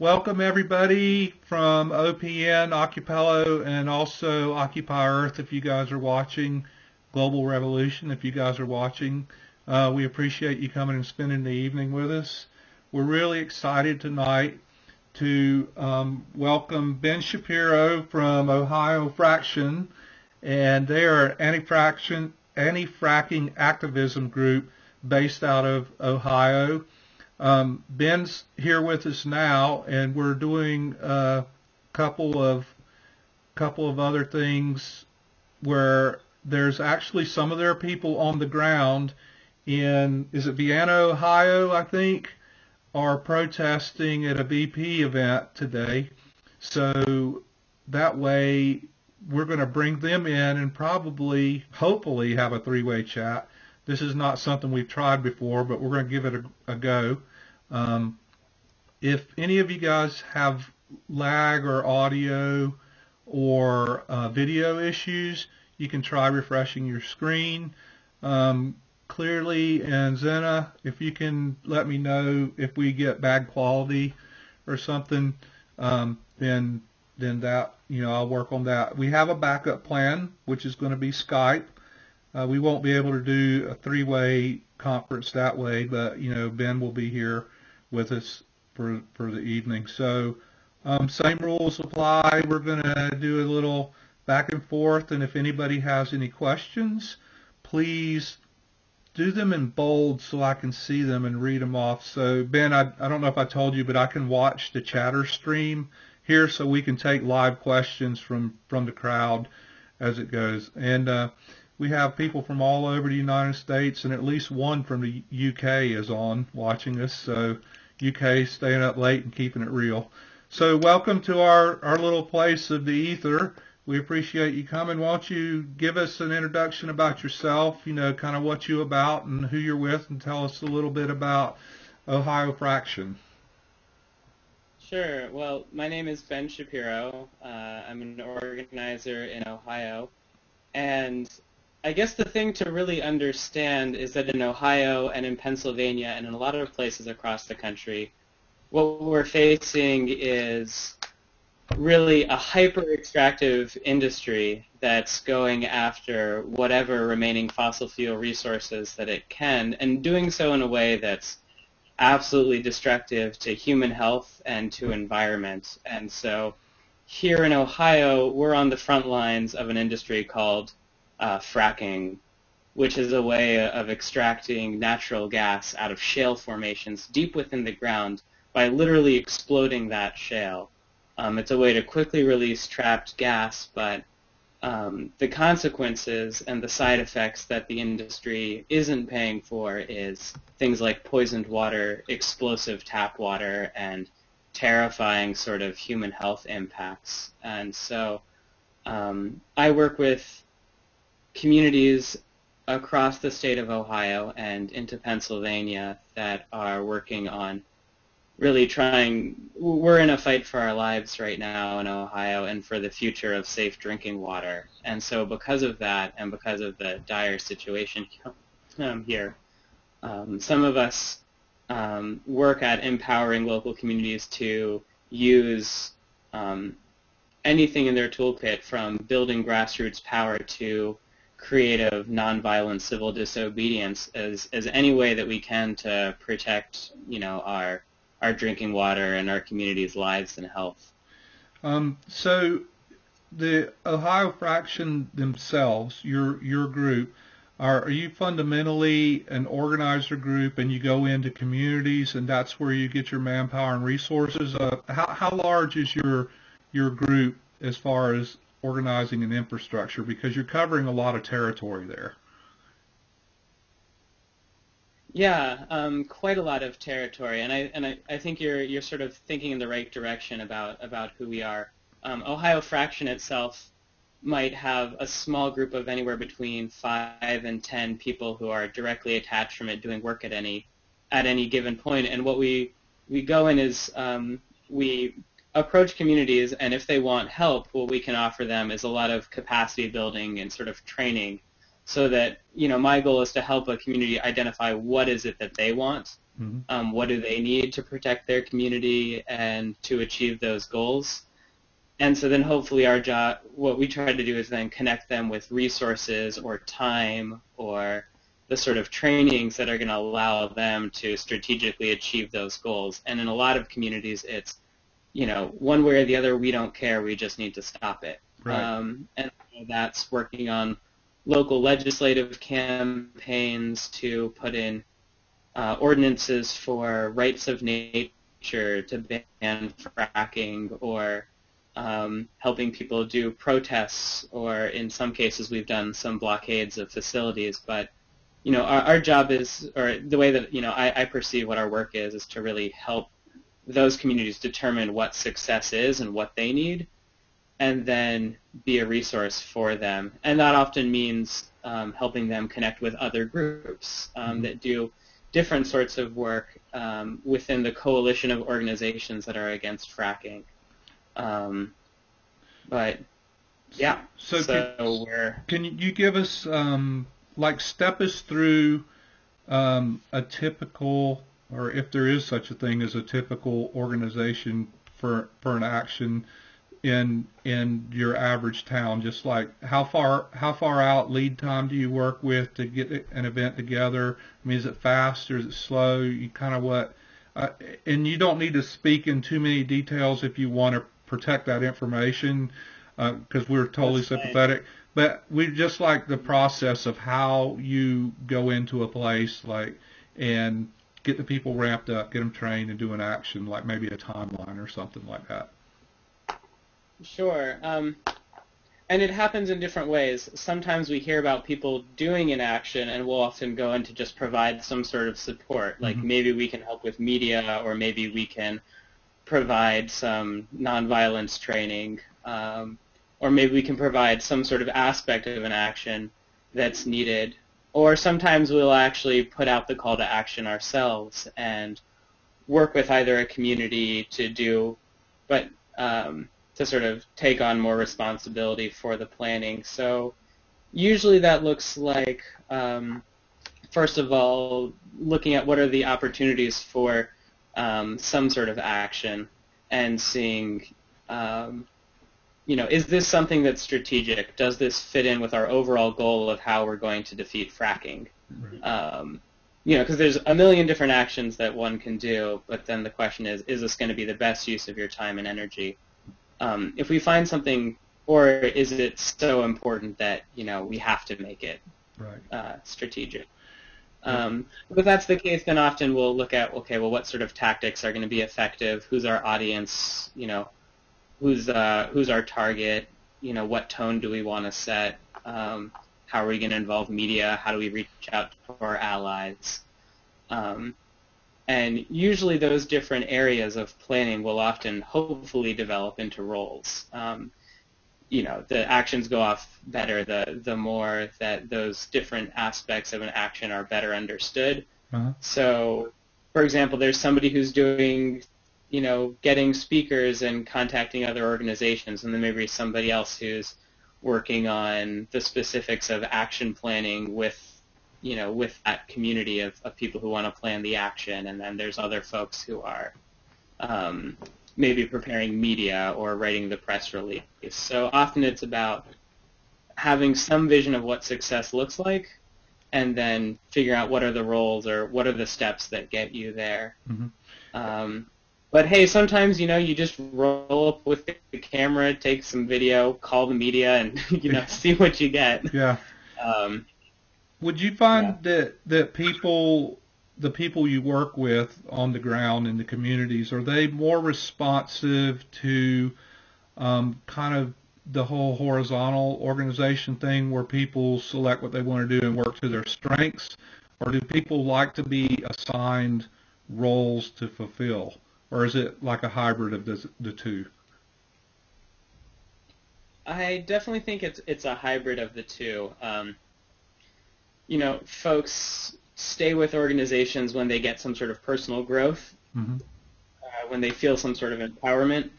Welcome everybody from OPN, Occupello, and also Occupy Earth if you guys are watching, Global Revolution if you guys are watching. We appreciate you coming and spending the evening with us. We're really excited tonight to welcome Ben Shapiro from Ohiofracktion, and they are an anti-fracking activism group based out of Ohio. Ben's here with us now, and we're doing a couple of other things where there's actually some of their people on the ground in, is it Vienna, Ohio, I think, are protesting at a BP event today. So that way we're going to bring them in and probably, hopefully, have a three-way chat. This is not something we've tried before, but we're going to give it a go. If any of you guys have lag or audio or video issues, you can try refreshing your screen. Clearly, and Zena, if you can let me know if we get bad quality or something, then that, I'll work on that. We have a backup plan, which is going to be Skype. We won't be able to do a three-way conference that way, but Ben will be here with us for the evening. So same rules apply. We're going to do a little back and forth, and if anybody has any questions, please do them in bold so I can see them and read them off. So Ben, I don't know if I told you, but I can watch the chatter stream here so we can take live questions from the crowd as it goes. And we have people from all over the United States, and at least one from the UK is on watching us. So UK staying up late and keeping it real. So welcome to our little place of the ether. We appreciate you coming. Why don't you give us an introduction about yourself, kind of what you're about and who you're with, and tell us a little bit about Ohiofracktion. Sure. Well, my name is Ben Shapiro. I'm an organizer in Ohio. And I guess the thing to really understand is that in Ohio and in Pennsylvania and in a lot of places across the country, what we're facing is really a hyper-extractive industry that's going after whatever remaining fossil fuel resources that it can, and doing so in a way that's absolutely destructive to human health and to environment. And so here in Ohio, we're on the front lines of an industry called fracking, which is a way of extracting natural gas out of shale formations deep within the ground by literally exploding that shale. It's a way to quickly release trapped gas, but the consequences and the side effects that the industry isn't paying for is things like poisoned water, explosive tap water, and terrifying sort of human health impacts. And so I work with communities across the state of Ohio and into Pennsylvania that are working on really we're in a fight for our lives right now in Ohio and for the future of safe drinking water. And so because of that and because of the dire situation here, some of us work at empowering local communities to use anything in their toolkit, from building grassroots power to creative, nonviolent civil disobedience, as any way that we can to protect, our drinking water and our community's lives and health. So the Ohiofracktion themselves, your group, are you fundamentally an organizer group and you go into communities and that's where you get your manpower and resources? How large is your group as far as organizing and infrastructure, because you're covering a lot of territory there? Yeah, quite a lot of territory, and I think you're sort of thinking in the right direction about who we are. Ohiofracktion itself might have a small group of anywhere between 5 and 10 people who are directly attached from it, doing work at any given point. And what we go in is we approach communities, and if they want help, what we can offer them is a lot of capacity building and sort of training, so that, my goal is to help a community identify what is it that they want Mm-hmm. What do they need to protect their community and to achieve those goals? And so then hopefully our job, what we try to do is then connect them with resources or time or the sort of trainings that are going to allow them to strategically achieve those goals. And in a lot of communities, it's, one way or the other, we don't care, we just need to stop it. Right. And that's working on local legislative campaigns to put in ordinances for rights of nature to ban fracking, or helping people do protests, or in some cases we've done some blockades of facilities. But our job is, or the way that I perceive what our work is to really help those communities determine what success is and what they need, and then be a resource for them. And that often means helping them connect with other groups that do different sorts of work within the coalition of organizations that are against fracking. But yeah, can you give us, step us through a typical, or if there is such a thing as a typical organization for an action in your average town? Just like how far out lead time do you work with to get an event together? I mean, is it fast or is it slow? You kind of what, and you don't need to speak in too many details if you want to protect that information, because we're totally sympathetic. But we just like the process of how you go into a place and get the people ramped up, get them trained, and do an action, like maybe a timeline or something like that. Sure. And it happens in different ways. Sometimes we hear about people doing an action, and we'll often go in to just provide some sort of support. Like maybe we can help with media, or maybe we can provide some nonviolence training, or maybe we can provide some sort of aspect of an action that's needed. Or sometimes we'll actually put out the call to action ourselves and work with either a community to sort of take on more responsibility for the planning. So usually that looks like, first of all, looking at what are the opportunities for some sort of action, and seeing, is this something that's strategic? Does this fit in with our overall goal of how we're going to defeat fracking? Right. Because there's a million different actions that one can do, but then the question is this going to be the best use of your time and energy? If we find something, or is it so important that we have to make it strategic? But if that's the case, then often we'll look at, okay, well, what sort of tactics are going to be effective? Who's our audience? Who's our target? What tone do we want to set? How are we going to involve media? How do we reach out to our allies? And usually those different areas of planning will often hopefully develop into roles. The actions go off better the more that those different aspects of an action are better understood. So, for example, there's somebody who's doing, getting speakers and contacting other organizations, and then maybe somebody else who's working on the specifics of action planning with that community of people who want to plan the action, and then there's other folks who are maybe preparing media or writing the press release. So often it's about having some vision of what success looks like, and then figure out what are the roles or what are the steps that get you there. But hey, sometimes you just roll up with the camera, take some video, call the media, and see what you get. Yeah. Would you find that the people you work with on the ground in the communities, are they more responsive to kind of the whole horizontal organization thing where people select what they want to do and work to their strengths, or do people like to be assigned roles to fulfill, or is it like a hybrid of the two? I definitely think it's a hybrid of the two. Folks stay with organizations when they get some sort of personal growth, when they feel some sort of empowerment.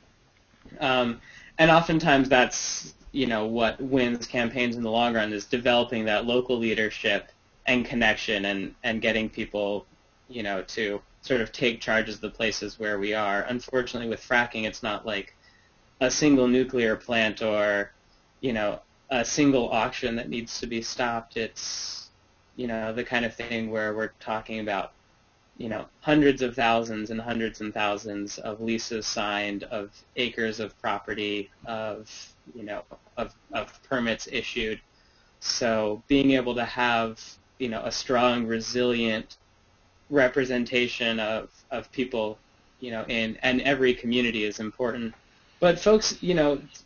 And oftentimes that's, what wins campaigns in the long run, is developing that local leadership and connection and getting people, to sort of take charge of the places where we are. Unfortunately, with fracking, it's not like a single nuclear plant or, a single auction that needs to be stopped. It's, the kind of thing where we're talking about, hundreds of thousands and thousands of leases signed, of acres of property, of permits issued. So being able to have, a strong, resilient representation of people, in every community is important. But folks,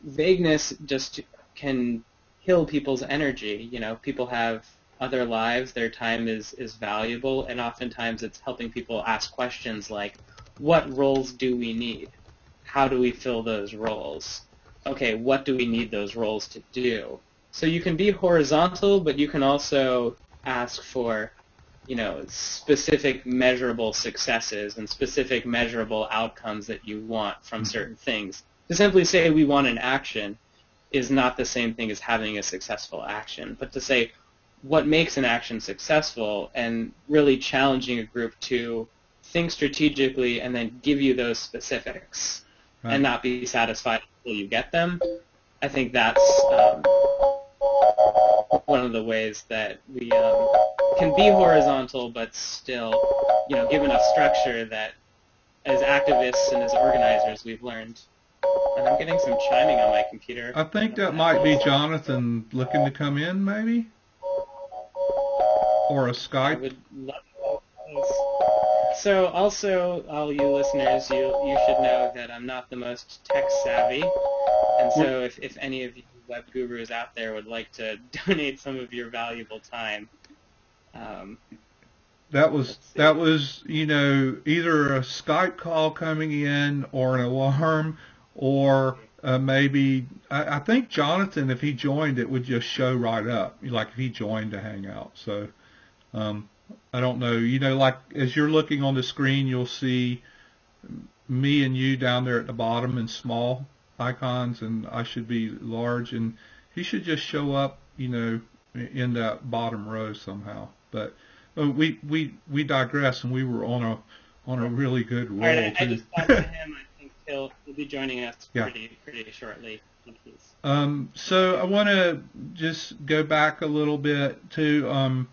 vagueness just can kill people's energy. People have other lives, their time is valuable, and oftentimes it's helping people ask questions like, what roles do we need? How do we fill those roles? Okay, what do we need those roles to do? So you can be horizontal, but you can also ask for, specific measurable successes and specific measurable outcomes that you want from certain things. To simply say we want an action is not the same thing as having a successful action, but to say what makes an action successful and really challenging a group to think strategically and then give you those specifics and not be satisfied until you get them. I think that's one of the ways that we can be horizontal but still, give enough structure that as activists and as organizers we've learned. And I'm getting some chiming on my computer. I think that might be Jonathan looking to come in, maybe? Or a Skype? I would love that. So also, all you listeners, you should know that I'm not the most tech savvy. And so if any of you web gurus out there would like to donate some of your valuable time. That was either a Skype call coming in or an alarm, or maybe I think Jonathan, if he joined, it would just show right up, like if he joined to hang out. So I don't know. Like as you're looking on the screen, you'll see me and you down there at the bottom in small icons, and I should be large, and he should just show up, in that bottom row somehow. But we digress, and we were on a really good roll. All right, I just talked to him. I think he'll be joining us pretty shortly. So I want to just go back a little bit to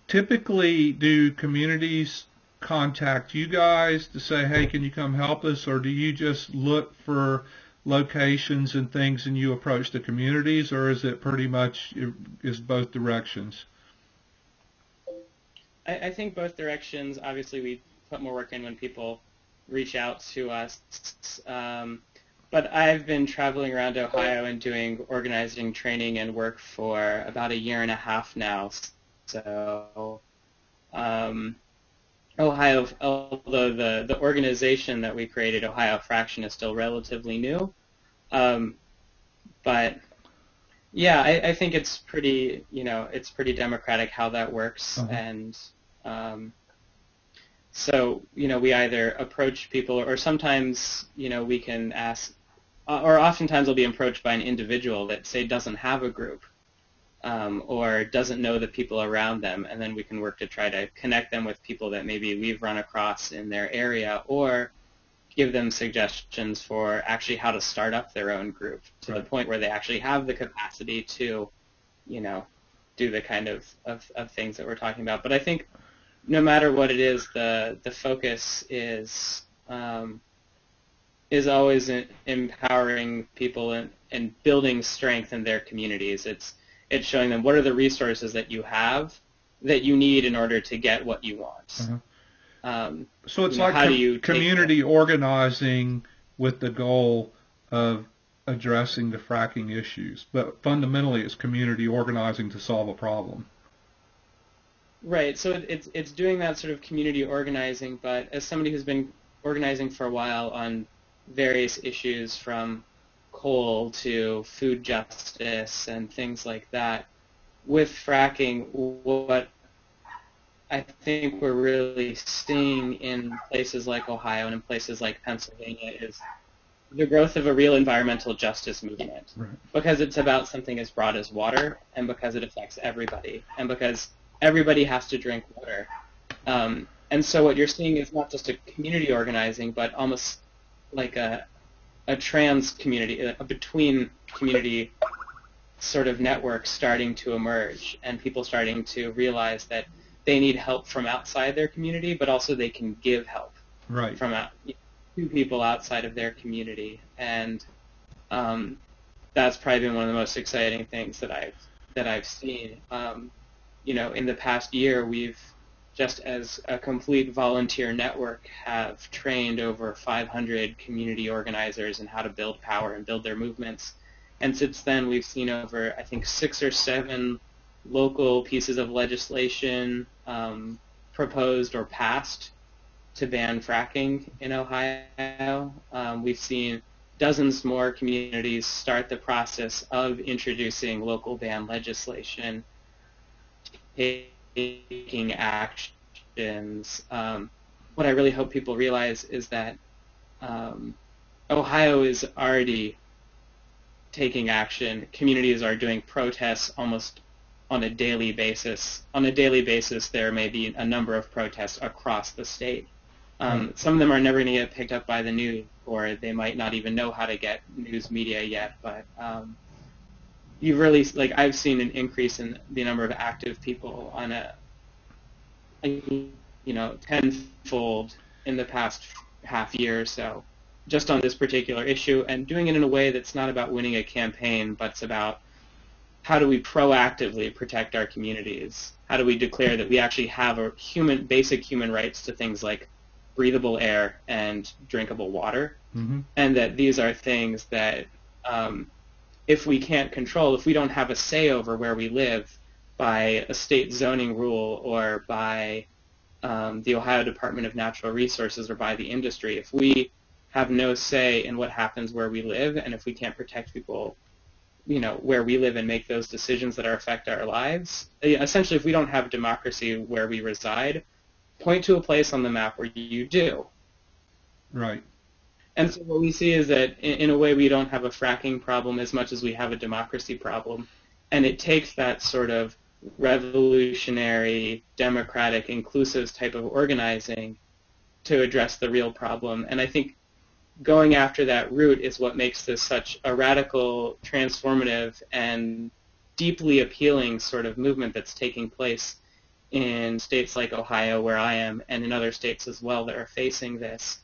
typically, do communities contact you guys to say, hey, can you come help us, or do you just look for locations and things and you approach the communities, or is it pretty much is both directions? I think both directions. Obviously, we put more work in when people reach out to us. But I've been traveling around Ohio and doing organizing training and work for about a year and a half now. So Ohio, although the organization that we created, OHIOFracktion, is still relatively new. But yeah, I think it's pretty, it's pretty democratic how that works. And so, we either approach people, or sometimes, we can ask, or oftentimes we'll be approached by an individual that, say, doesn't have a group. Or doesn't know the people around them, and then we can work to try to connect them with people that maybe we've run across in their area, or give them suggestions for actually how to start up their own group to the point where they actually have the capacity to, do the kind of things that we're talking about. But I think no matter what it is, the focus is always empowering people and building strength in their communities. It's showing them what are the resources that you have that you need in order to get what you want. So it's like community organizing with the goal of addressing the fracking issues, but fundamentally it's community organizing to solve a problem. Right. So it's doing that sort of community organizing, but as somebody who's been organizing for a while on various issues from coal to food justice and things like that, with fracking, what I think we're really seeing in places like Ohio and in places like Pennsylvania is the growth of a real environmental justice movement, because it's about something as broad as water, and because it affects everybody, and because everybody has to drink water. And so what you're seeing is not just a community organizing, but almost like a trans community, a between community sort of network starting to emerge, and people starting to realize that they need help from outside their community, but also they can give help Right. from to people outside of their community. And that's probably been one of the most exciting things that I've seen. In the past year, we've, just as a complete volunteer network, have trained over 500 community organizers in how to build power and build their movements. And since then, we've seen over, I think, 6 or 7 local pieces of legislation proposed or passed to ban fracking in Ohio. We've seen dozens more communities start the process of introducing local ban legislation, taking actions. What I really hope people realize is that Ohio is already taking action. Communities are doing protests almost on a daily basis. On a daily basis, there may be a number of protests across the state. Some of them are never going to get picked up by the news, or they might not even know how to get news media yet. But you really, I've seen an increase in the number of active people on tenfold in the past half year or so, just on this particular issue, and doing it in a way that's not about winning a campaign, but it's about how do we proactively protect our communities? How do we declare that we actually have basic human rights to things like breathable air and drinkable water, and that these are things that if we can't control, if we don't have a say over where we live by a state zoning rule or by the Ohio Department of Natural Resources or by the industry, if we have no say in what happens where we live, and if we can't protect people where we live and make those decisions that affect our lives, essentially if we don't have democracy where we reside, point to a place on the map where you do. Right. And so what we see is that in a way we don't have a fracking problem as much as we have a democracy problem. And it takes that sort of revolutionary, democratic, inclusive type of organizing to address the real problem. And I think going after that route is what makes this such a radical, transformative, and deeply appealing sort of movement that's taking place in states like Ohio, where I am, and in other states as well that are facing this.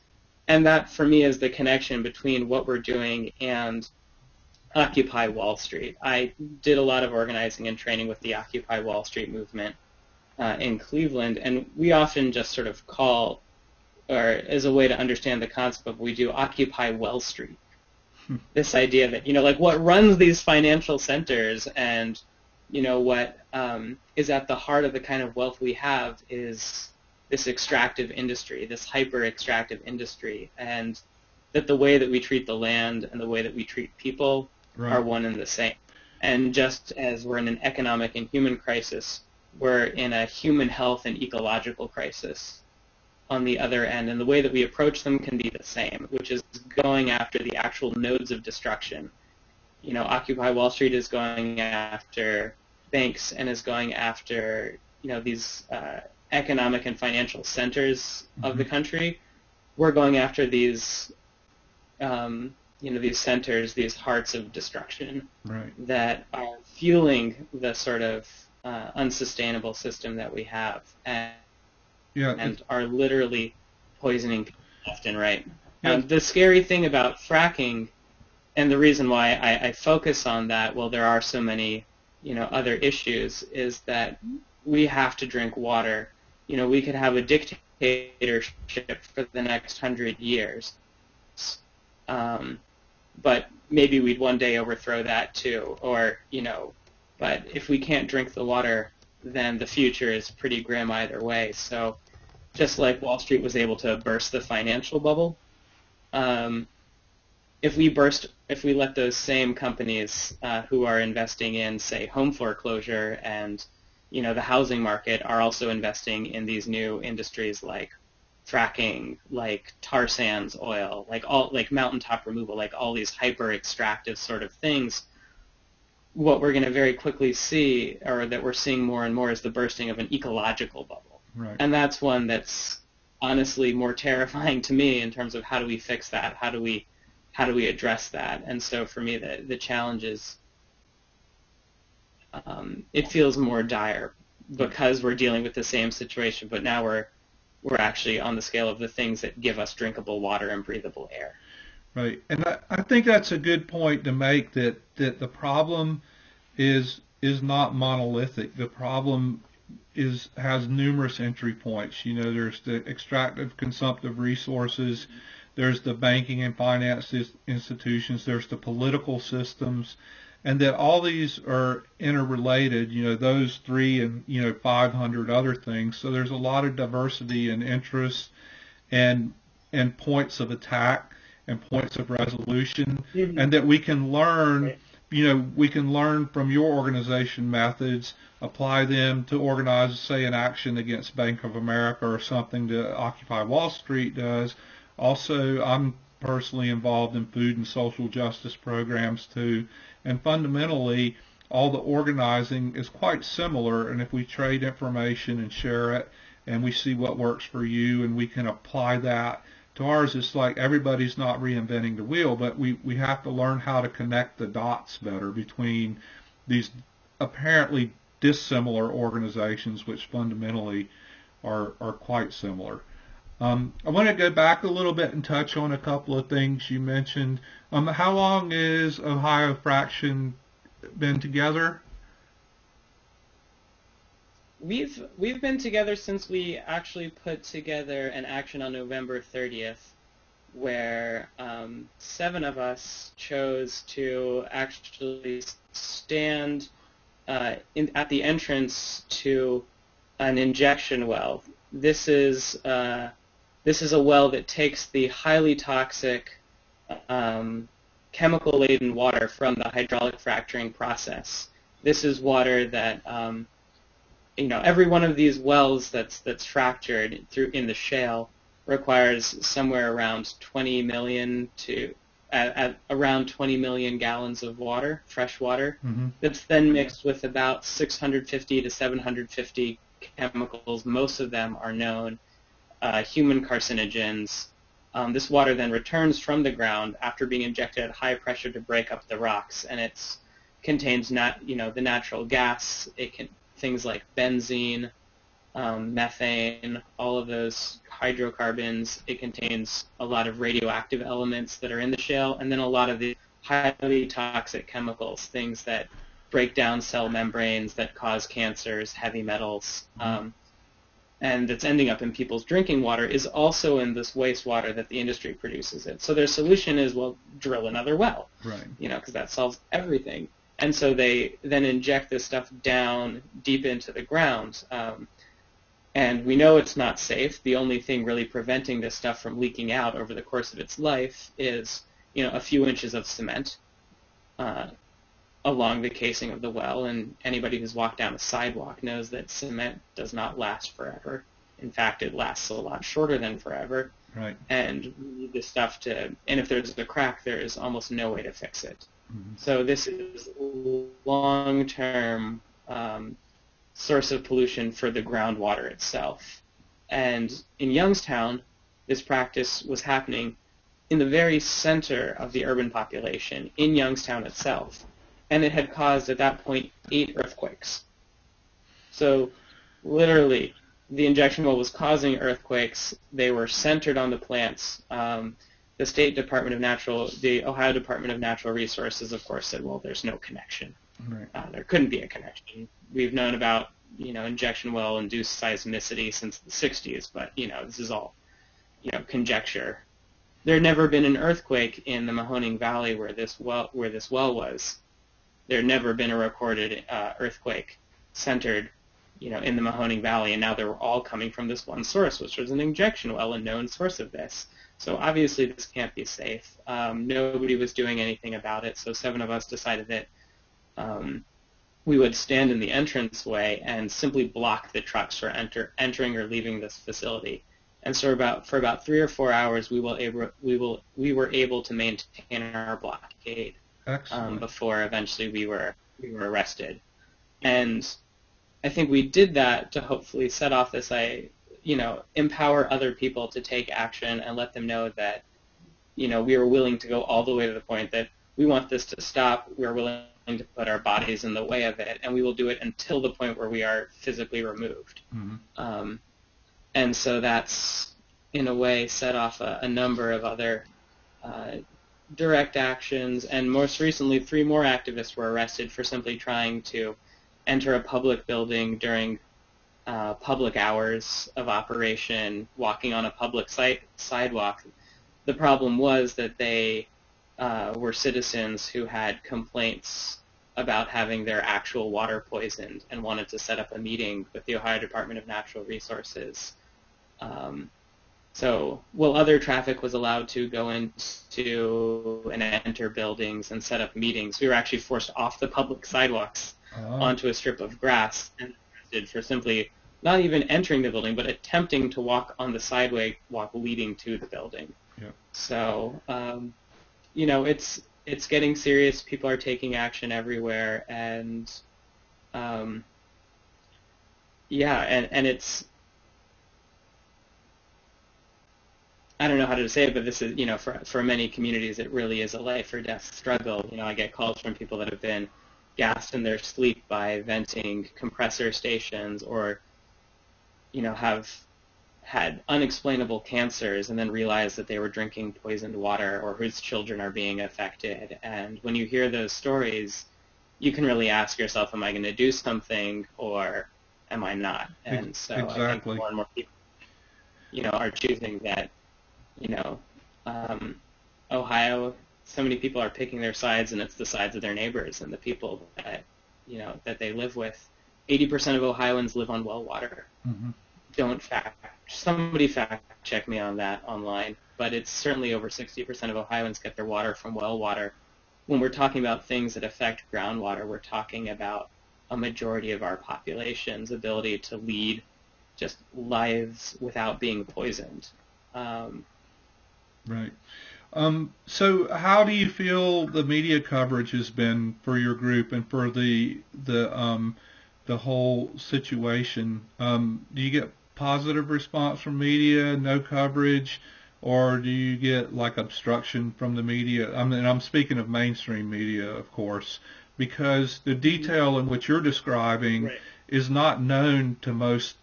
And that, for me, is the connection between what we're doing and Occupy Wall Street. I did a lot of organizing and training with the Occupy Wall Street movement in Cleveland, and we often just sort of call, or as a way to understand the concept of what we do, Occupy Wall Street. This idea that, what runs these financial centers and, what is at the heart of the kind of wealth we have is this extractive industry, this hyper-extractive industry, and that the way that we treat the land and the way that we treat people are one and the same. And just as we're in an economic and human crisis, we're in a human health and ecological crisis on the other end, and the way that we approach them can be the same, which is going after the actual nodes of destruction. Occupy Wall Street is going after banks and is going after, these economic and financial centers of the country. We're going after these, these centers, these hearts of destruction that are fueling the sort of unsustainable system that we have, and are literally poisoning people left and right. The scary thing about fracking, and the reason why I focus on that, well, there are so many, other issues, is that we have to drink water. We could have a dictatorship for the next 100 years, but maybe we'd one day overthrow that too, or, but if we can't drink the water, then the future is pretty grim either way. So just like Wall Street was able to burst the financial bubble, if we let those same companies who are investing in, say, home foreclosure and the housing market are also investing in these new industries like fracking, like tar sands oil, like mountaintop removal, like all these hyper extractive sort of things, what we're going to very quickly see, or that we're seeing more and more, is the bursting of an ecological bubble. Right. And that's one that's honestly more terrifying to me in terms of how do we fix that? How do we address that? And so for me, the challenge is it feels more dire because we're dealing with the same situation, but now we're actually on the scale of the things that give us drinkable water and breathable air. Right, and I think that's a good point to make, that the problem is not monolithic. The problem has numerous entry points. You know, there's the extractive consumptive resources, there's the banking and finance institutions, there's the political systems, and that all these are interrelated. You know, those three and 500 other things. So there's a lot of diversity and interest and points of attack and points of resolution, and that we can learn, we can learn from your organization methods, apply them to organize, say, an action against Bank of America or something that Occupy Wall Street does. Also, I'm personally involved in food and social justice programs too, and fundamentally, all the organizing is quite similar, and if we trade information and share it, and we see what works for you, and we can apply that to ours, it's like everybody's not reinventing the wheel, but we have to learn how to connect the dots better between these apparently dissimilar organizations, which fundamentally are quite similar. I want to go back a little bit and touch on a couple of things you mentioned. How long has Ohio Fraction been together? We've been together since we actually put together an action on November 30th, where 7 of us chose to actually stand at the entrance to an injection well. This is a well that takes the highly toxic chemical-laden water from the hydraulic fracturing process. This is water that every one of these wells that's fractured through in the shale requires somewhere around 20 million to around 20 million gallons of water, fresh water, that's then mixed with about 650 to 750 chemicals. Most of them are known human carcinogens. This water then returns from the ground after being injected at high pressure to break up the rocks, and it contains the natural gas. Things like benzene, methane, all of those hydrocarbons. It contains a lot of radioactive elements that are in the shale, and then a lot of the highly toxic chemicals, things that break down cell membranes, that cause cancers, heavy metals, and that's ending up in people's drinking water is also in this wastewater that the industry produces it. So their solution is, well, drill another well, right? Because that solves everything. And so they then inject this stuff down deep into the ground. And we know it's not safe. The only thing really preventing this stuff from leaking out over the course of its life is, a few inches of cement along the casing of the well. And anybody who's walked down a sidewalk knows that cement does not last forever. In fact, it lasts a lot shorter than forever. Right. And we need this stuff and if there's a crack, there is almost no way to fix it. So this is long-term source of pollution for the groundwater itself. And in Youngstown, this practice was happening in the very center of the urban population, in Youngstown itself. And it had caused, at that point, 8 earthquakes. So literally, the injection well was causing earthquakes. They were centered on the plants. The Ohio Department of Natural Resources, of course, said, well, there's no connection. Right. There couldn't be a connection. We've known about, injection well-induced seismicity since the 60s, but, this is all, conjecture. There had never been an earthquake in the Mahoning Valley where this well was. There had never been a recorded earthquake centered, in the Mahoning Valley, and now they were all coming from this one source, which was an injection well, a known source of this. So obviously this can't be safe. Nobody was doing anything about it, so 7 of us decided that we would stand in the entranceway and simply block the trucks for entering or leaving this facility. And so for about 3 or 4 hours, we were able to maintain our blockade before eventually we were arrested. And I think we did that to hopefully set off this, empower other people to take action and let them know that, we were willing to go all the way to the point that we want this to stop. We're willing to put our bodies in the way of it, and we will do it until the point where we are physically removed. Mm-hmm. And so that's, in a way, set off a number of other direct actions, and most recently 3 more activists were arrested for simply trying to enter a public building during public hours of operation, walking on a public sidewalk. The problem was that they were citizens who had complaints about having their actual water poisoned and wanted to set up a meeting with the Ohio Department of Natural Resources. So while other traffic was allowed to go into and enter buildings and set up meetings, we were actually forced off the public sidewalks onto a strip of grass and arrested for simply not even entering the building, but attempting to walk on the sidewalk leading to the building. Yep. So, it's getting serious. People are taking action everywhere, and and it's, I don't know how to say it, but this is, for many communities, it really is a life or death struggle. I get calls from people that have been gassed in their sleep by venting compressor stations, or, have had unexplainable cancers and then realize that they were drinking poisoned water, or whose children are being affected. And when you hear those stories, you can really ask yourself, am I going to do something, or am I not? And so exactly. I think more and more people, are choosing that. Ohio, so many people are picking their sides, and it's the sides of their neighbors and the people that, that they live with. 80% of Ohioans live on well water. Mm-hmm. Somebody fact check me on that online, but it's certainly over 60% of Ohioans get their water from well water. When we're talking about things that affect groundwater, we're talking about a majority of our population's ability to lead just lives without being poisoned. Right. So how do you feel the media coverage has been for your group and for the whole situation? Do you get positive response from media, no coverage, or do you get like obstruction from the media? I'm speaking of mainstream media, of course, because the detail in which you're describing right. is not known to most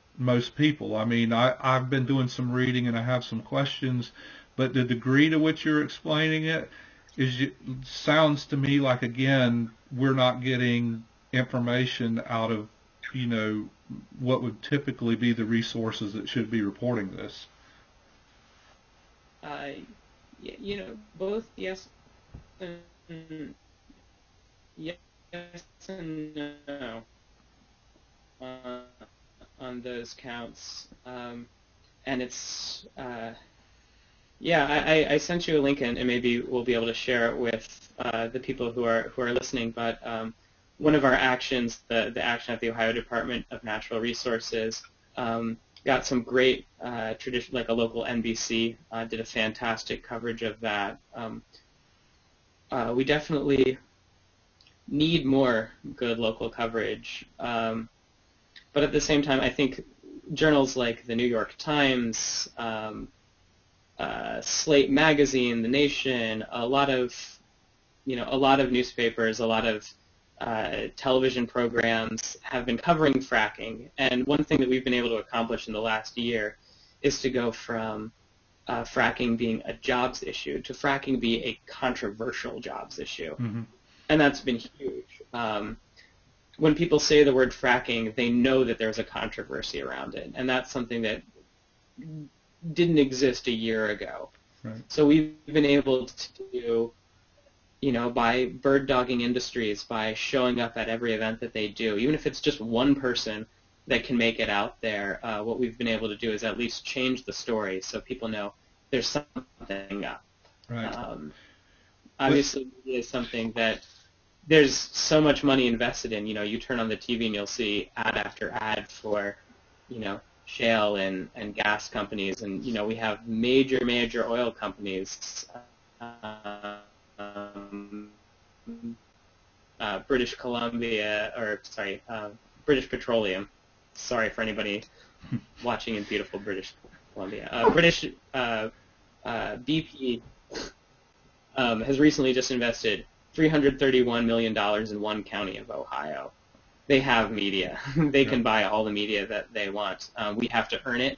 people. I've been doing some reading and I have some questions, but the degree to which you're explaining it sounds to me like, again, we're not getting information out of, what would typically be the resources that should be reporting this. Both yes and no on those counts. And it's, I sent you a link, and maybe we'll be able to share it with the people who are listening. But one of our actions, the action at the Ohio Department of Natural Resources, got some great tradition, like a local NBC did a fantastic coverage of that. We definitely need more good local coverage, but at the same time, I think journals like the New York Times, Slate Magazine, The Nation, a lot of newspapers, a lot of television programs have been covering fracking. And one thing that we've been able to accomplish in the last year is to go from fracking being a jobs issue to fracking being a controversial jobs issue. Mm-hmm. And that's been huge. When people say the word fracking, they know that there's a controversy around it. And that's something that didn't exist a year ago. Right. So we've been able to, by bird-dogging industries, by showing up at every event that they do, even if it's just one person that can make it out there, what we've been able to do is at least change the story so people know there's something up. Right. Obviously, it is something that there's so much money invested in. You turn on the TV and you'll see ad after ad for, shale and gas companies, and we have major oil companies, British Columbia, British Petroleum. Sorry for anybody watching in beautiful British Columbia. BP has recently just invested $331 million in one county of Ohio. They have media. They can buy all the media that they want. We have to earn it,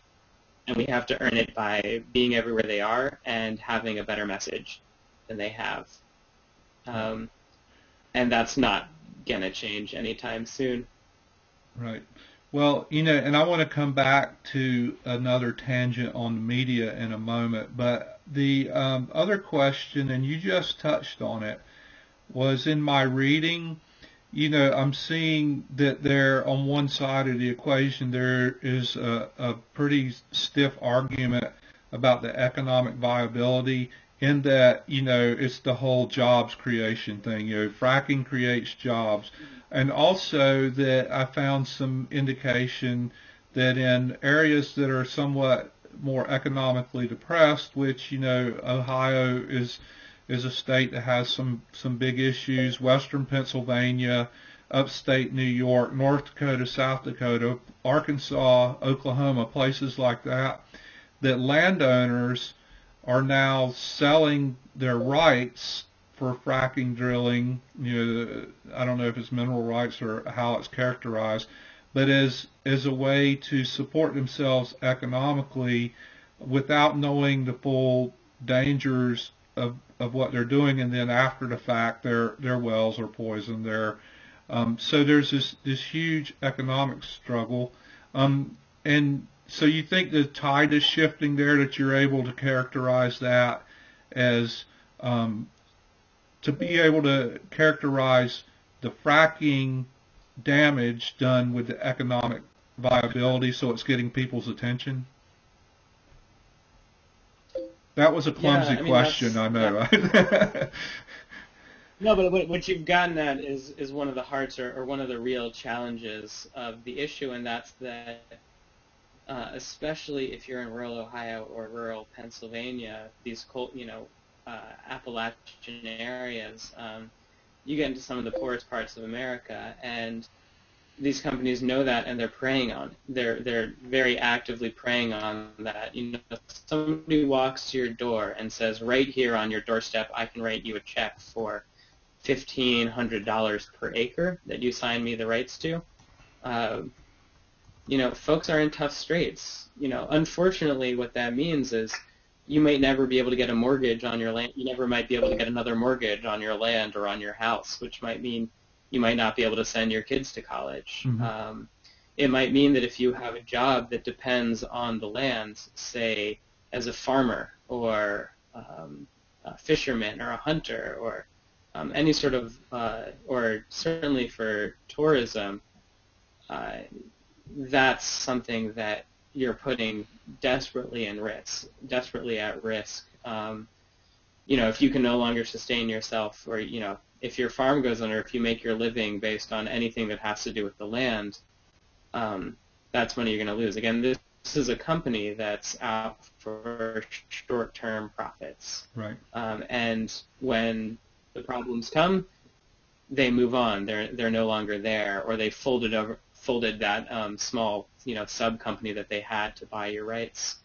and we have to earn it by being everywhere they are and having a better message than they have. And that's not going to change anytime soon. Right. Well, and I want to come back to another tangent on the media in a moment, but the other question, and you just touched on it, was in my reading, I'm seeing that there, on one side of the equation, there is a pretty stiff argument about the economic viability in that, it's the whole jobs creation thing. Fracking creates jobs. And also that I found some indication that in areas that are somewhat more economically depressed, which, Ohio is a state that has some big issues, western Pennsylvania, upstate New York, North Dakota, South Dakota, Arkansas, Oklahoma, places like that, that landowners are now selling their rights for fracking drilling. I don't know if it's mineral rights or how it's characterized, but as a way to support themselves economically without knowing the full dangers of what they're doing, and then after the fact their wells are poisoned. So there's this huge economic struggle, and so you think the tide is shifting there, that you're able to characterize that as to be able to characterize the fracking damage done with the economic viability, so it's getting people's attention? That was a clumsy question, I know. Right? No, but what you've gotten at is one of the hearts or one of the real challenges of the issue, and that's that especially if you're in rural Ohio or rural Pennsylvania, these Appalachian areas, you get into some of the poorest parts of America, and these companies know that, and they're preying on it. They're very actively preying on that. If somebody walks to your door and says, right here on your doorstep, I can write you a check for $1,500 per acre that you sign me the rights to, folks are in tough straits. Unfortunately, what that means is you might never be able to get a mortgage on your land. You never might be able to get another mortgage on your land or on your house, which might mean you might not be able to send your kids to college. Mm-hmm. It might mean that if you have a job that depends on the land, say as a farmer or a fisherman or a hunter or any sort of, or certainly for tourism, that's something that you're putting desperately at risk. If you can no longer sustain yourself, or if your farm goes under, if you make your living based on anything that has to do with the land, that's money you're going to lose. Again, this is a company that's out for short-term profits. Right. And when the problems come, they move on. They're no longer there, or they folded that small sub company that they had to buy your rights.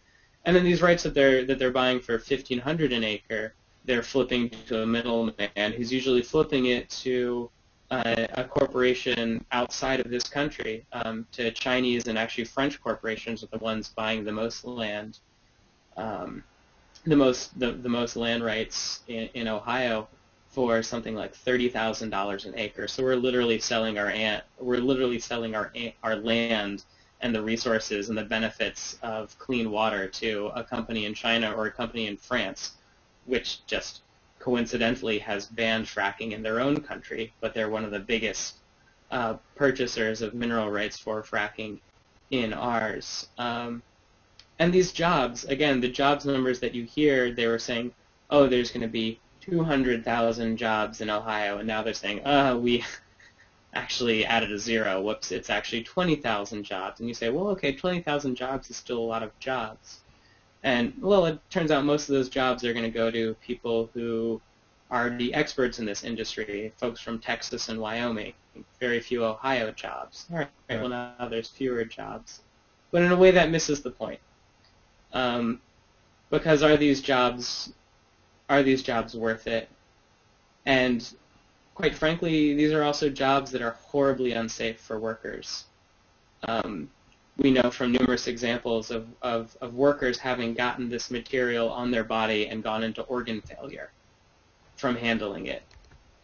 And then these rights that they're buying for $1,500 an acre, they're flipping to a middleman who's usually flipping it to a corporation outside of this country. To Chinese and actually French corporations are the ones buying the most land, the most land rights in Ohio for something like $30,000 an acre. So we're literally selling our land and the resources and the benefits of clean water to a company in China or a company in France, which just coincidentally has banned fracking in their own country, but they're one of the biggest purchasers of mineral rights for fracking in ours. And these jobs, again, the jobs numbers that you hear, they were saying, oh, there's going to be 200,000 jobs in Ohio, and now they're saying, we actually added a zero. Whoops, it's actually 20,000 jobs. And you say, well, okay, 20,000 jobs is still a lot of jobs. And, well, it turns out most of those jobs are going to go to people who are the experts in this industry, folks from Texas and Wyoming. very few Ohio jobs. All right, well now there's fewer jobs. But in a way that misses the point. Because are these jobs worth it? And quite frankly, these are also jobs that are horribly unsafe for workers. We know from numerous examples of workers having gotten this material on their body and gone into organ failure from handling it.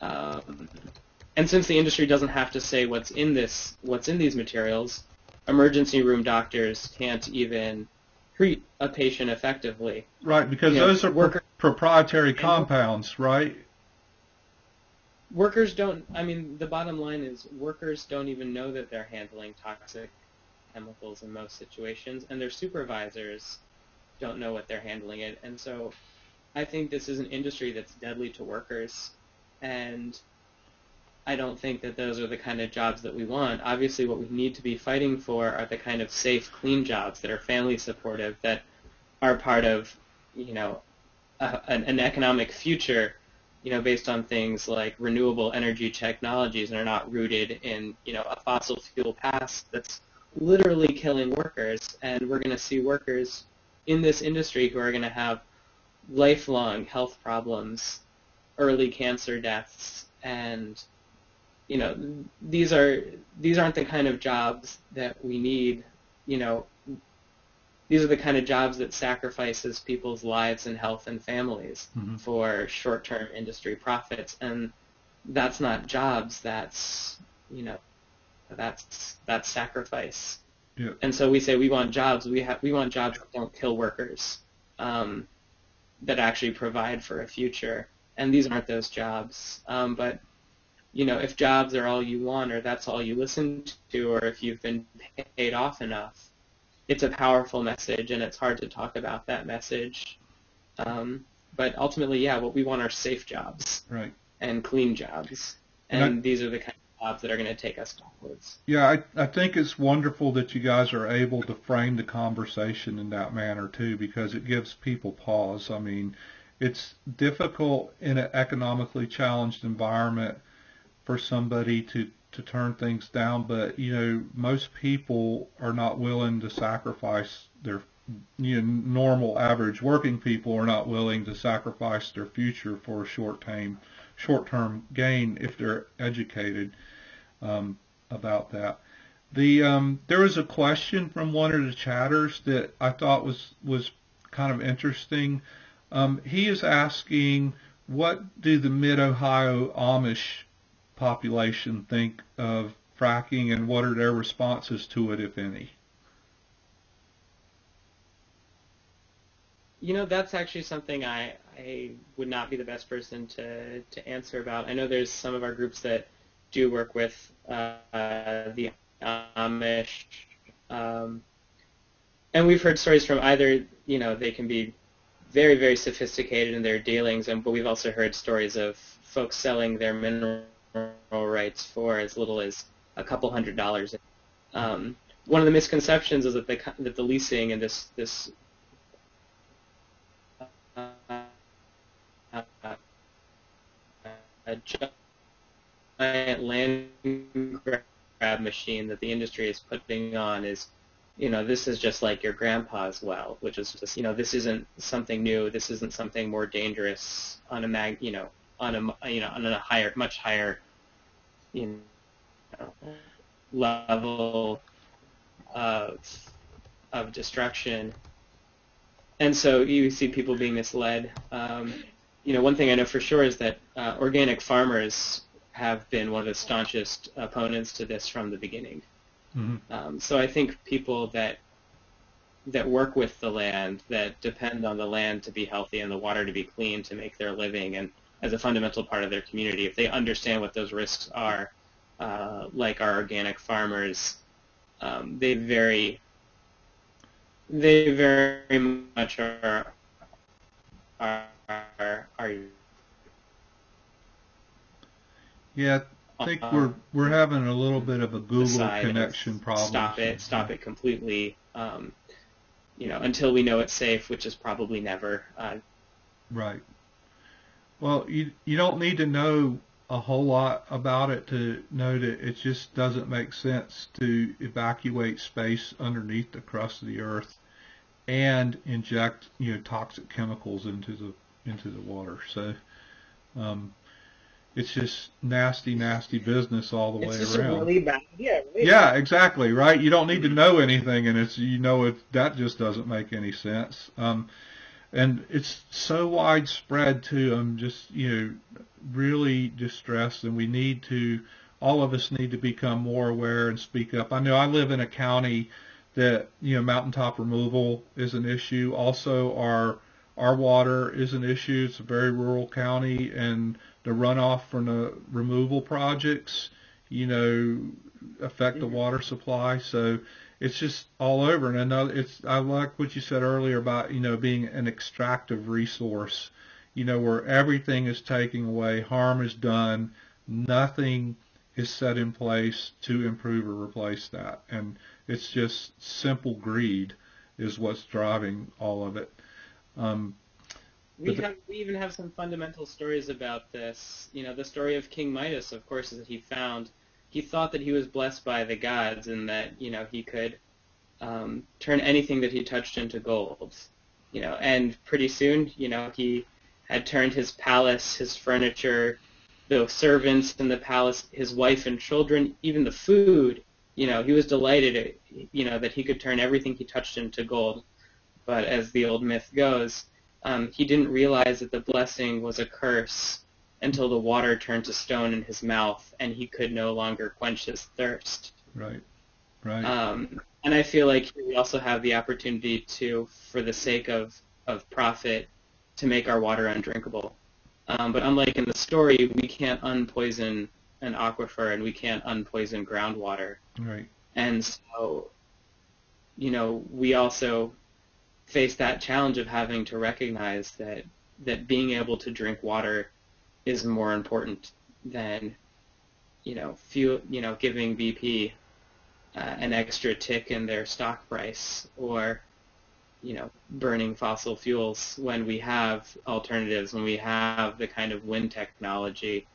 And since the industry doesn't have to say what's in these materials, emergency room doctors can't even treat a patient effectively. Right, because those are proprietary compounds, right? Workers don't, I mean, the bottom line is workers don't even know that they're handling toxic chemicals in most situations, and their supervisors don't know what they're handling it. And so I think this is an industry that's deadly to workers, and I don't think that those are the kind of jobs that we want. Obviously, what we need to be fighting for are the kind of safe, clean jobs that are family supportive, that are part of, an economic future, based on things like renewable energy technologies and are not rooted in, a fossil fuel past that's literally killing workers. And we're going to see workers in this industry who are going to have lifelong health problems, early cancer deaths, and these aren't the kind of jobs that we need. These are the kind of jobs that sacrifices people's lives and health and families for short-term industry profits, and that's not jobs. That's that's sacrifice. Yeah. And so we say we want jobs. We want jobs that don't kill workers, that actually provide for a future. And these aren't those jobs. But if jobs are all you want, or that's all you listen to, or if you've been paid off enough, it's a powerful message, and it's hard to talk about that message. But ultimately, what we want are safe jobs, right, and clean jobs, and these are the kind of jobs that are going to take us backwards. Yeah, I think it's wonderful that you guys are able to frame the conversation in that manner too, because it gives people pause. I mean, it's difficult in an economically challenged environment for somebody to turn things down, but most people are not willing to sacrifice their normal average working people are not willing to sacrifice their future for a short-term gain if they're educated about that. There was a question from one of the chatters that I thought was kind of interesting. He is asking, what do the Mid-Ohio Amish population think of fracking, and what are their responses to it, if any? That's actually something I would not be the best person to answer about. I know there's some of our groups that do work with the Amish, and we've heard stories from either, they can be very, very sophisticated in their dealings, but we've also heard stories of folks selling their mineral rights for as little as a couple $100s. One of the misconceptions is that the leasing and this a giant land grab machine that the industry is putting on is, this is just like your grandpa's well, which is just, this isn't something new. This isn't something more dangerous on a higher, much higher, level of destruction. And so you see people being misled. One thing I know for sure is that organic farmers have been one of the staunchest opponents to this from the beginning. Mm-hmm. So I think people that work with the land, that depend on the land to be healthy and the water to be clean to make their living, and as a fundamental part of their community, if they understand what those risks are, like our organic farmers, they very much are Yeah, I think we're having a little bit of a Google connection problem. Stop it completely. Until we know it's safe, which is probably never. Right. Well, you don't need to know a whole lot about it to know that it just doesn't make sense to evacuate space underneath the crust of the earth and inject toxic chemicals into the water. So it's just nasty, nasty business all the It's way just around. a really bad idea. Really Yeah, exactly, right? You don't need to know anything, and that just doesn't make any sense. And it's so widespread too. I'm just really distressed, and all of us need to become more aware and speak up. I know I live in a county that mountaintop removal is an issue. Also, our water is an issue. It's a very rural county, and the runoff from the removal projects, affect the water supply. So it's just all over. And I like what you said earlier about, being an extractive resource, where everything is taken away, harm is done, nothing is set in place to improve or replace that. And it's just simple greed is what's driving all of it. We even have some fundamental stories about this. The story of King Midas, of course, is that he thought that he was blessed by the gods and that, he could turn anything that he touched into gold. And pretty soon, he had turned his palace, his furniture, the servants in the palace, his wife and children, even the food. He was delighted, that he could turn everything he touched into gold. But as the old myth goes, he didn't realize that the blessing was a curse until the water turned to stone in his mouth and he could no longer quench his thirst. Right. And I feel like we also have the opportunity to, for the sake of profit, to make our water undrinkable. But unlike in the story, we can't unpoison an aquifer and we can't unpoison groundwater. Right. And so, we also face that challenge of having to recognize that being able to drink water is more important than, giving BP an extra tick in their stock price or, burning fossil fuels when we have alternatives, when we have the kind of wind technology.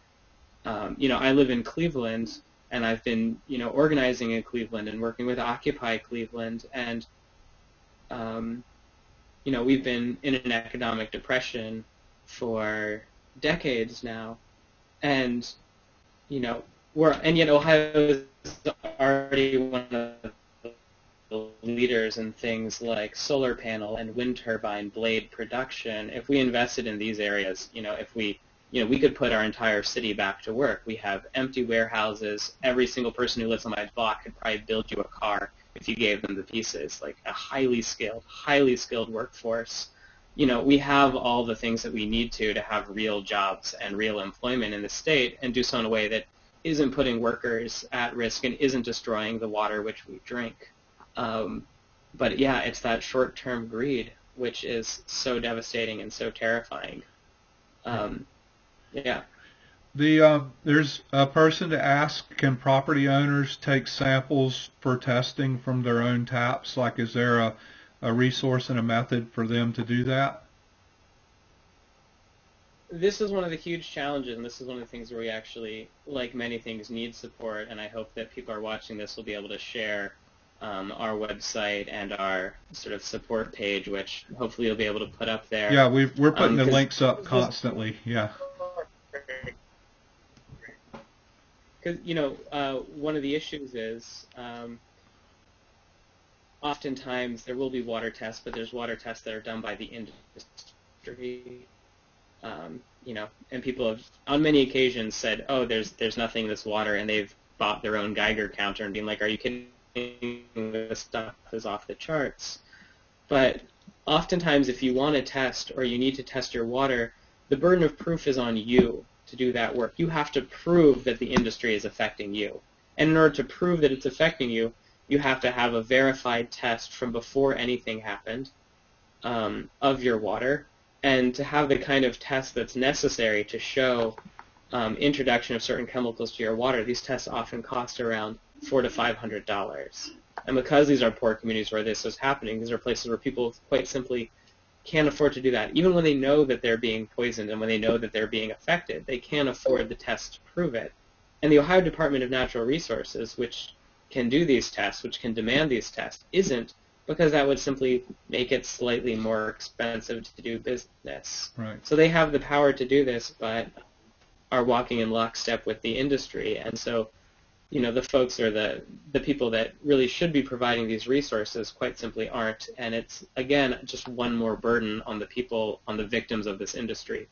I live in Cleveland, and I've been, organizing in Cleveland and working with Occupy Cleveland, and we've been in an economic depression for decades now, and yet Ohio is already one of the leaders in things like solar panel and wind turbine blade production. If we invested in these areas, if we could put our entire city back to work. We have empty warehouses. Every single person who lives on my block could probably build you a car if you gave them the pieces, like a highly skilled workforce. We have all the things that we need to have real jobs and real employment in the state and do so in a way that isn't putting workers at risk and isn't destroying the water which we drink. But yeah, it's that short-term greed which is so devastating and so terrifying. Yeah. There's a person to ask, can property owners take samples for testing from their own taps? Like, is there a resource and a method for them to do that? This is one of the huge challenges, and this is one of the things where we actually, like many things, need support, and I hope that people are watching this will be able to share our website and our sort of support page, which hopefully you'll be able to put up there. Yeah, we're putting the links up constantly, yeah. Because, one of the issues is oftentimes there will be water tests, but there's water tests that are done by the industry. And people have, on many occasions, said, oh, there's nothing in this water, and they've bought their own Geiger counter and being like, are you kidding? This stuff is off the charts. But oftentimes if you want to test or you need to test your water, the burden of proof is on you to do that work. You have to prove that the industry is affecting you. And in order to prove that it's affecting you, you have to have a verified test from before anything happened of your water. And to have the kind of test that's necessary to show introduction of certain chemicals to your water, these tests often cost around $400 to $500. And because these are poor communities where this is happening, these are places where people quite simply can't afford to do that. Even when they know that they're being poisoned and when they know that they're being affected, they can't afford the tests to prove it. And the Ohio Department of Natural Resources, which can do these tests, which can demand these tests, isn't, because that would simply make it slightly more expensive to do business. Right. So they have the power to do this, but are walking in lockstep with the industry. And so, the folks or the people that really should be providing these resources quite simply aren't. And it's, again, just one more burden on the people, on the victims of this industry,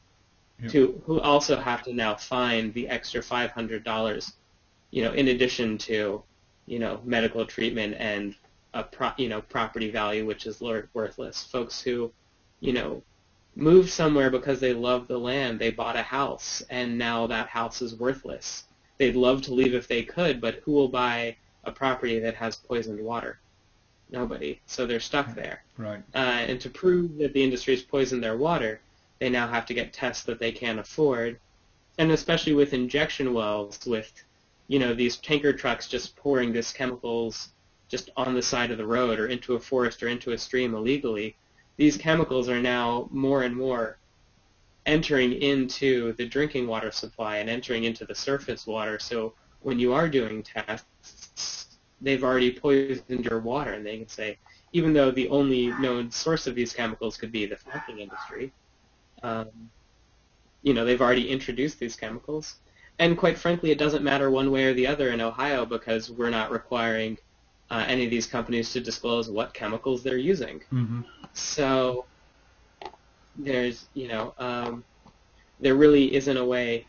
who also have to now find the extra $500, in addition to, medical treatment and property value, which is worthless. Folks who, moved somewhere because they love the land. They bought a house, and now that house is worthless. They'd love to leave if they could, but who will buy a property that has poisoned water? Nobody. So they're stuck there. Right. And to prove that the industry has poisoned their water, they now have to get tests that they can't afford. And especially with injection wells, with, these tanker trucks just pouring these chemicals just on the side of the road or into a forest or into a stream illegally, these chemicals are now more and more entering into the drinking water supply and entering into the surface water. So when you are doing tests, they've already poisoned your water, and they can say, even though the only known source of these chemicals could be the fracking industry, they've already introduced these chemicals. And quite frankly, it doesn't matter one way or the other in Ohio, because we're not requiring any of these companies to disclose what chemicals they're using. Mm-hmm. So there's, there really isn't a way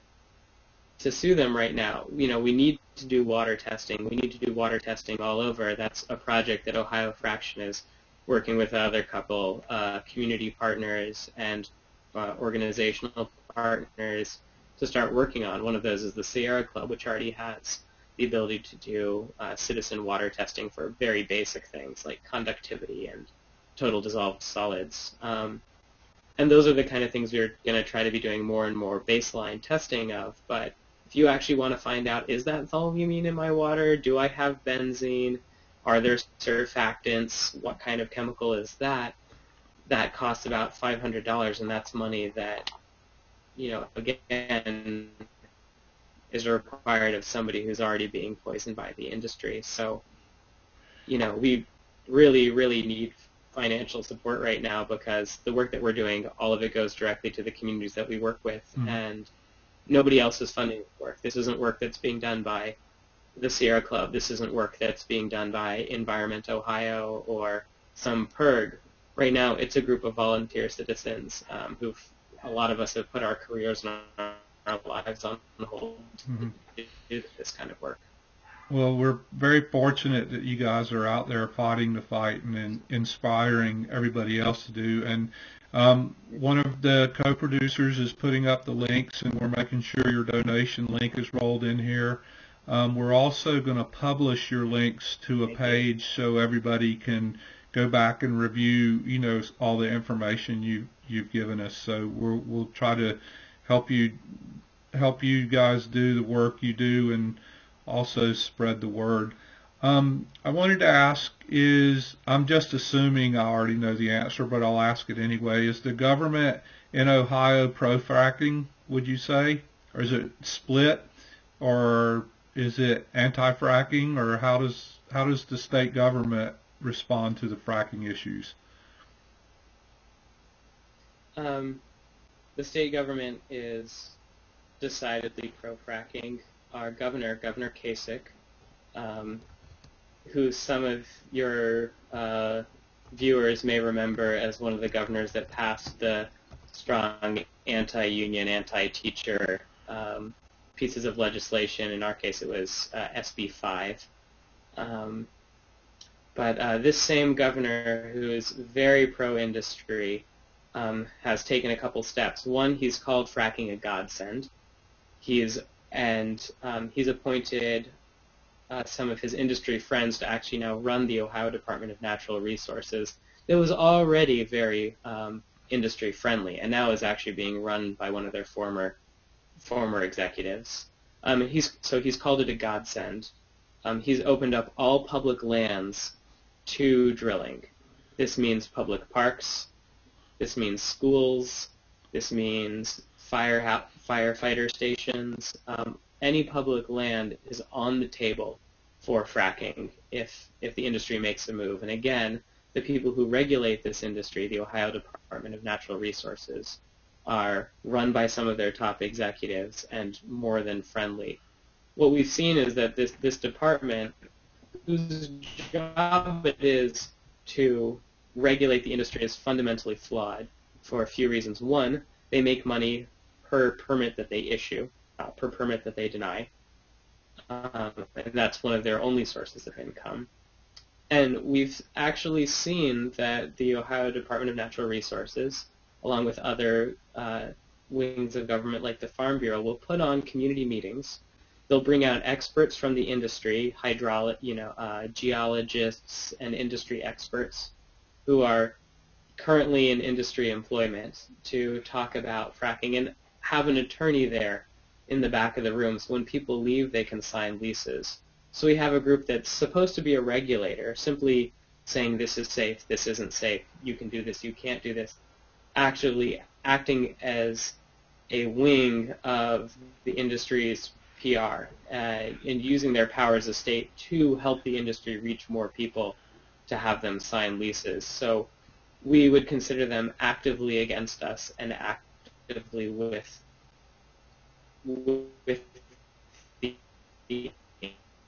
to sue them right now. We need to do water testing. We need to do water testing all over. That's a project that OHIOFracktion is working with other couple community partners and organizational partners to start working on. One of those is the Sierra Club, which already has the ability to do citizen water testing for very basic things like conductivity and total dissolved solids. And those are the kind of things we're going to try to be doing more and more baseline testing of. But if you actually want to find out, is that toluene in my water? Do I have benzene? Are there surfactants? What kind of chemical is that? That costs about $500, and that's money that, again, is required of somebody who's already being poisoned by the industry. So, we really, really need financial support right now, because the work that we're doing, all of it goes directly to the communities that we work with, and nobody else is funding the work. This isn't work that's being done by the Sierra Club. This isn't work that's being done by Environment Ohio or some PIRG. Right now, it's a group of volunteer citizens a lot of us have put our careers and our lives on hold to do this kind of work. Well, we're very fortunate that you guys are out there fighting the fight and inspiring everybody else to do. And one of the co-producers is putting up the links, and we're making sure your donation link is rolled in here. We're also going to publish your links to a page so everybody can go back and review, all the information you've given us. So we'll try to help you guys do the work you do and also spread the word. I wanted to ask I'm just assuming I already know the answer, but I'll ask it anyway. Is the government in Ohio pro-fracking, would you say? Or is it split? Or is it anti-fracking? Or how does the state government respond to the fracking issues? The state government is decidedly pro-fracking. Our governor, Governor Kasich, who some of your viewers may remember as one of the governors that passed the strong anti-union, anti-teacher pieces of legislation. In our case, it was SB 5. But this same governor, who is very pro-industry, has taken a couple steps. One, he's called fracking a godsend. He's appointed some of his industry friends to actually now run the Ohio Department of Natural Resources. It was already very industry friendly, and now is actually being run by one of their former executives. He's called it a godsend. He's opened up all public lands to drilling. This means public parks, This means schools. This means firefighter stations. Any public land is on the table for fracking if the industry makes a move. And again, the people who regulate this industry, the Ohio Department of Natural Resources, are run by some of their top executives and more than friendly. What we've seen is that this department, whose job it is to regulate the industry, is fundamentally flawed for a few reasons. One, they make money per permit that they issue, per permit that they deny. And that's one of their only sources of income. And we've actually seen that the Ohio Department of Natural Resources, along with other wings of government like the Farm Bureau, will put on community meetings. They'll bring out experts from the industry, geologists and industry experts who are currently in industry employment to talk about fracking, and have an attorney there in the back of the room, so when people leave they can sign leases. So we have a group that's supposed to be a regulator, simply saying this is safe, this isn't safe, you can do this, you can't do this, actually acting as a wing of the industry's PR and using their power as a state to help the industry reach more people to have them sign leases. So we would consider them actively against us and actively with the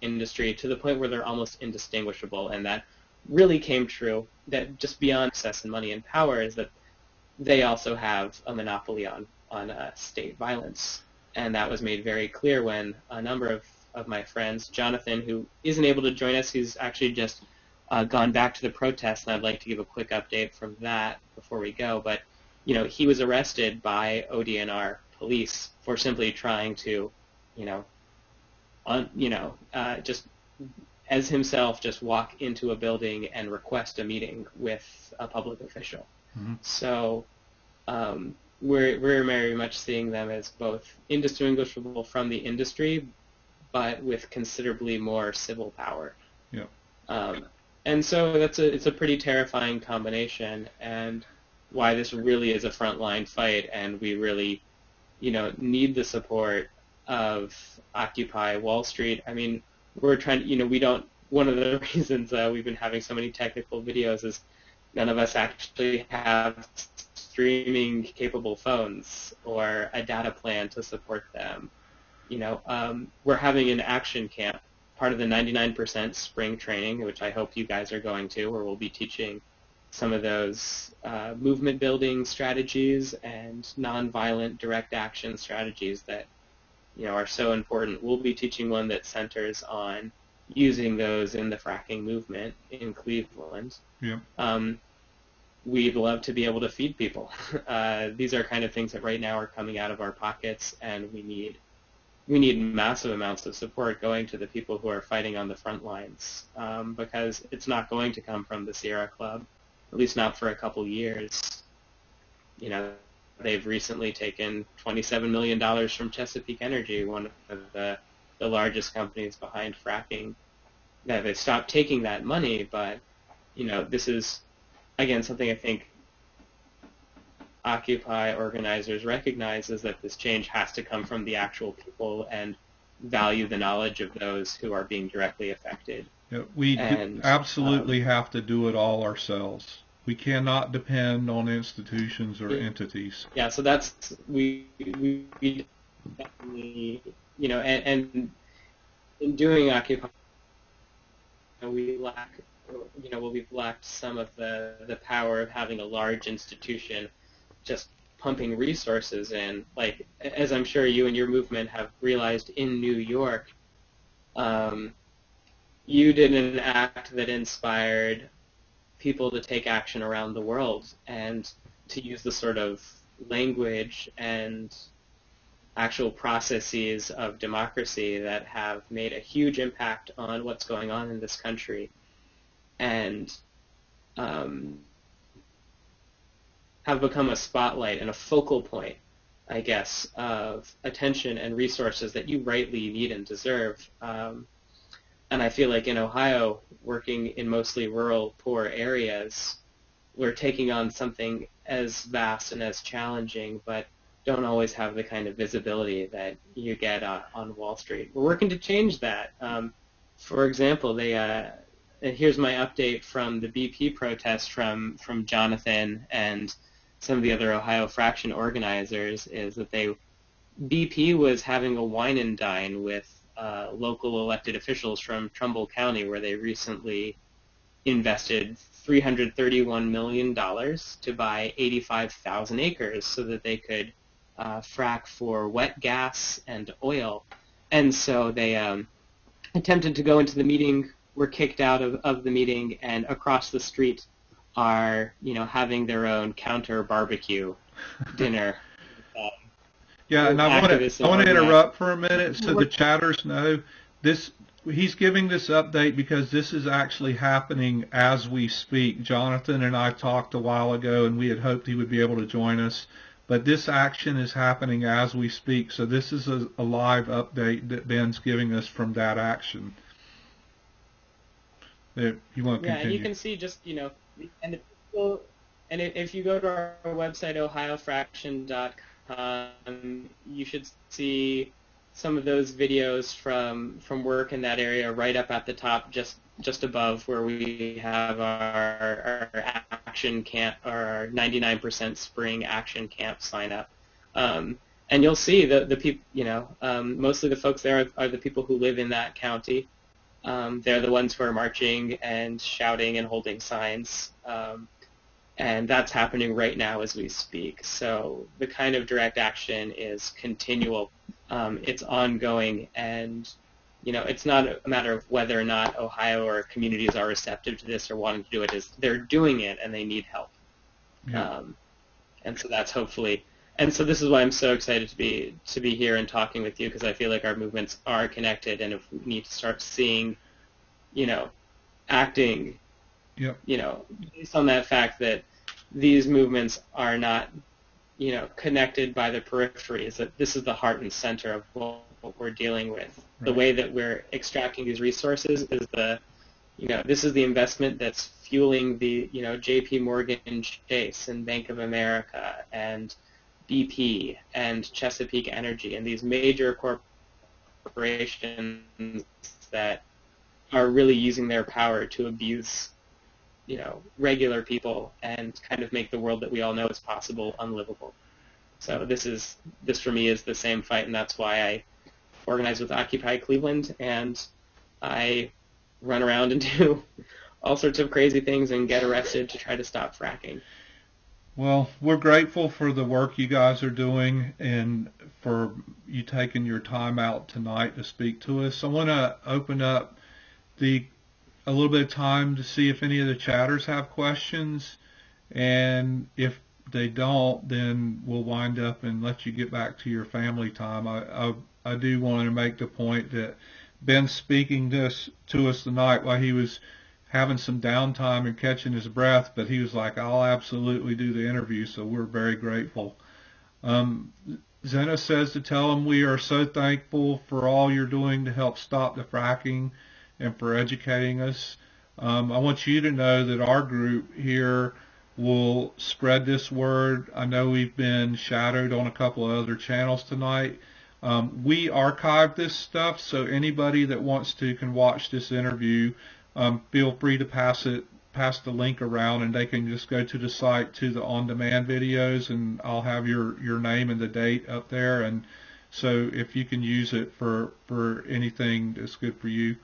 industry, to the point where they're almost indistinguishable. And that really came true, that just beyond access and money and power is that they also have a monopoly on state violence. And that was made very clear when a number of my friends, Jonathan, who isn't able to join us, who's actually just gone back to the protest, and I'd like to give a quick update from that before we go. But he was arrested by ODNR police for simply trying to, just as himself, just walk into a building and request a meeting with a public official. Mm-hmm. So we're very much seeing them as both indistinguishable from the industry, but with considerably more civil power. Yeah. And so it's a pretty terrifying combination, and why this really is a frontline fight, and we really, need the support of Occupy Wall Street. I mean, we're trying, one of the reasons we've been having so many technical videos is none of us actually have streaming capable phones or a data plan to support them. We're having an action camp, part of the 99% spring training, which I hope you guys are going to, where we'll be teaching some of those movement building strategies and nonviolent direct action strategies that are so important. We'll be teaching one that centers on using those in the fracking movement in Cleveland. Yeah. We'd love to be able to feed people. These are kind of things that right now are coming out of our pockets, and we need massive amounts of support going to the people who are fighting on the front lines, because it's not going to come from the Sierra Club, at least not for a couple years. They've recently taken $27 million from Chesapeake Energy, one of the largest companies behind fracking. They've stopped taking that money, but this is, again, something I think Occupy organizers recognize, is that this change has to come from the actual people and value the knowledge of those who are being directly affected. Yeah, we absolutely have to do it all ourselves. We cannot depend on institutions or entities. Yeah, so that's, we definitely, and in doing Occupy, we lack, we've lacked some of the power of having a large institution just pumping resources in. Like, as I'm sure you and your movement have realized in New York, you did an act that inspired people to take action around the world and to use the sort of language and actual processes of democracy that have made a huge impact on what's going on in this country, and have become a spotlight and a focal point, I guess, of attention and resources that you rightly need and deserve. And I feel like in Ohio, working in mostly rural, poor areas, we're taking on something as vast and as challenging, but don't always have the kind of visibility that you get on Wall Street. We're working to change that. For example, here's my update from the BP protest from Jonathan and some of the other Ohio Fraction organizers, is that BP was having a wine and dine with local elected officials from Trumbull County, where they recently invested $331 million to buy 85,000 acres so that they could frack for wet gas and oil. And so they attempted to go into the meeting, were kicked out of the meeting, and across the street are, having their own counter barbecue dinner. Yeah, and I want to interrupt for a minute so the chatters know this. He's giving this update because this is actually happening as we speak. Jonathan and I talked a while ago, and we had hoped he would be able to join us, but this action is happening as we speak. So this is a live update that Ben's giving us from that action. If you want to continue. Yeah, and you can see just, and if you go to our website, ohiofracktion.com, you should see some of those videos from work in that area right up at the top, just above where we have our action camp, or our 99% spring action camp sign up. And you'll see the people, mostly the folks there are the people who live in that county. They're the ones who are marching and shouting and holding signs. And that's happening right now as we speak. So the kind of direct action is continual. It's ongoing, and it's not a matter of whether or not Ohio or communities are receptive to this or wanting to do it. They're doing it, and they need help. Yeah. And so that's hopefully. And so this is why I'm so excited to be here and talking with you, because I feel like our movements are connected, and if we need to start seeing, acting, yep, based on that fact that these movements are not, connected by the peripheries, that this is the heart and center of what we're dealing with. Right. The way that we're extracting these resources is this is the investment that's fueling the, J.P. Morgan Chase and Bank of America and BP and Chesapeake Energy and these major corporations that are really using their power to abuse, regular people and kind of make the world that we all know is possible unlivable. So this for me is the same fight, and that's why I organize with Occupy Cleveland, and I run around and do all sorts of crazy things and get arrested to try to stop fracking. Well, we're grateful for the work you guys are doing and for you taking your time out tonight to speak to us. I want to open up a little bit of time to see if any of the chatters have questions, and if they don't, then we'll wind up and let you get back to your family time. I do want to make the point that Ben's speaking to us tonight while he was having some downtime and catching his breath, but he was like, I'll absolutely do the interview, so we're very grateful. Zena says to tell him we are so thankful for all you're doing to help stop the fracking and for educating us. I want you to know that our group here will spread this word. I know we've been shadowed on a couple of other channels tonight. We archive this stuff, so anybody that wants to can watch this interview. Feel free to pass the link around, and they can just go to the site to the on-demand videos, and I'll have your name and the date up there. And so if you can use it for anything that's good for you.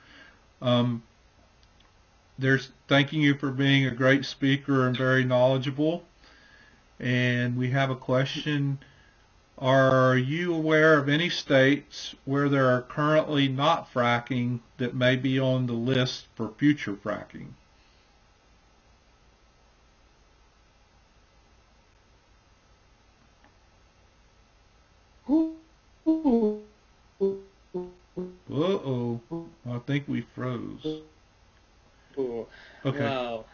There's thanking you for being a great speaker and very knowledgeable. And we have a question. Are you aware of any states where there are currently not fracking that may be on the list for future fracking? Uh-oh. I think we froze. Ooh. Okay. Well,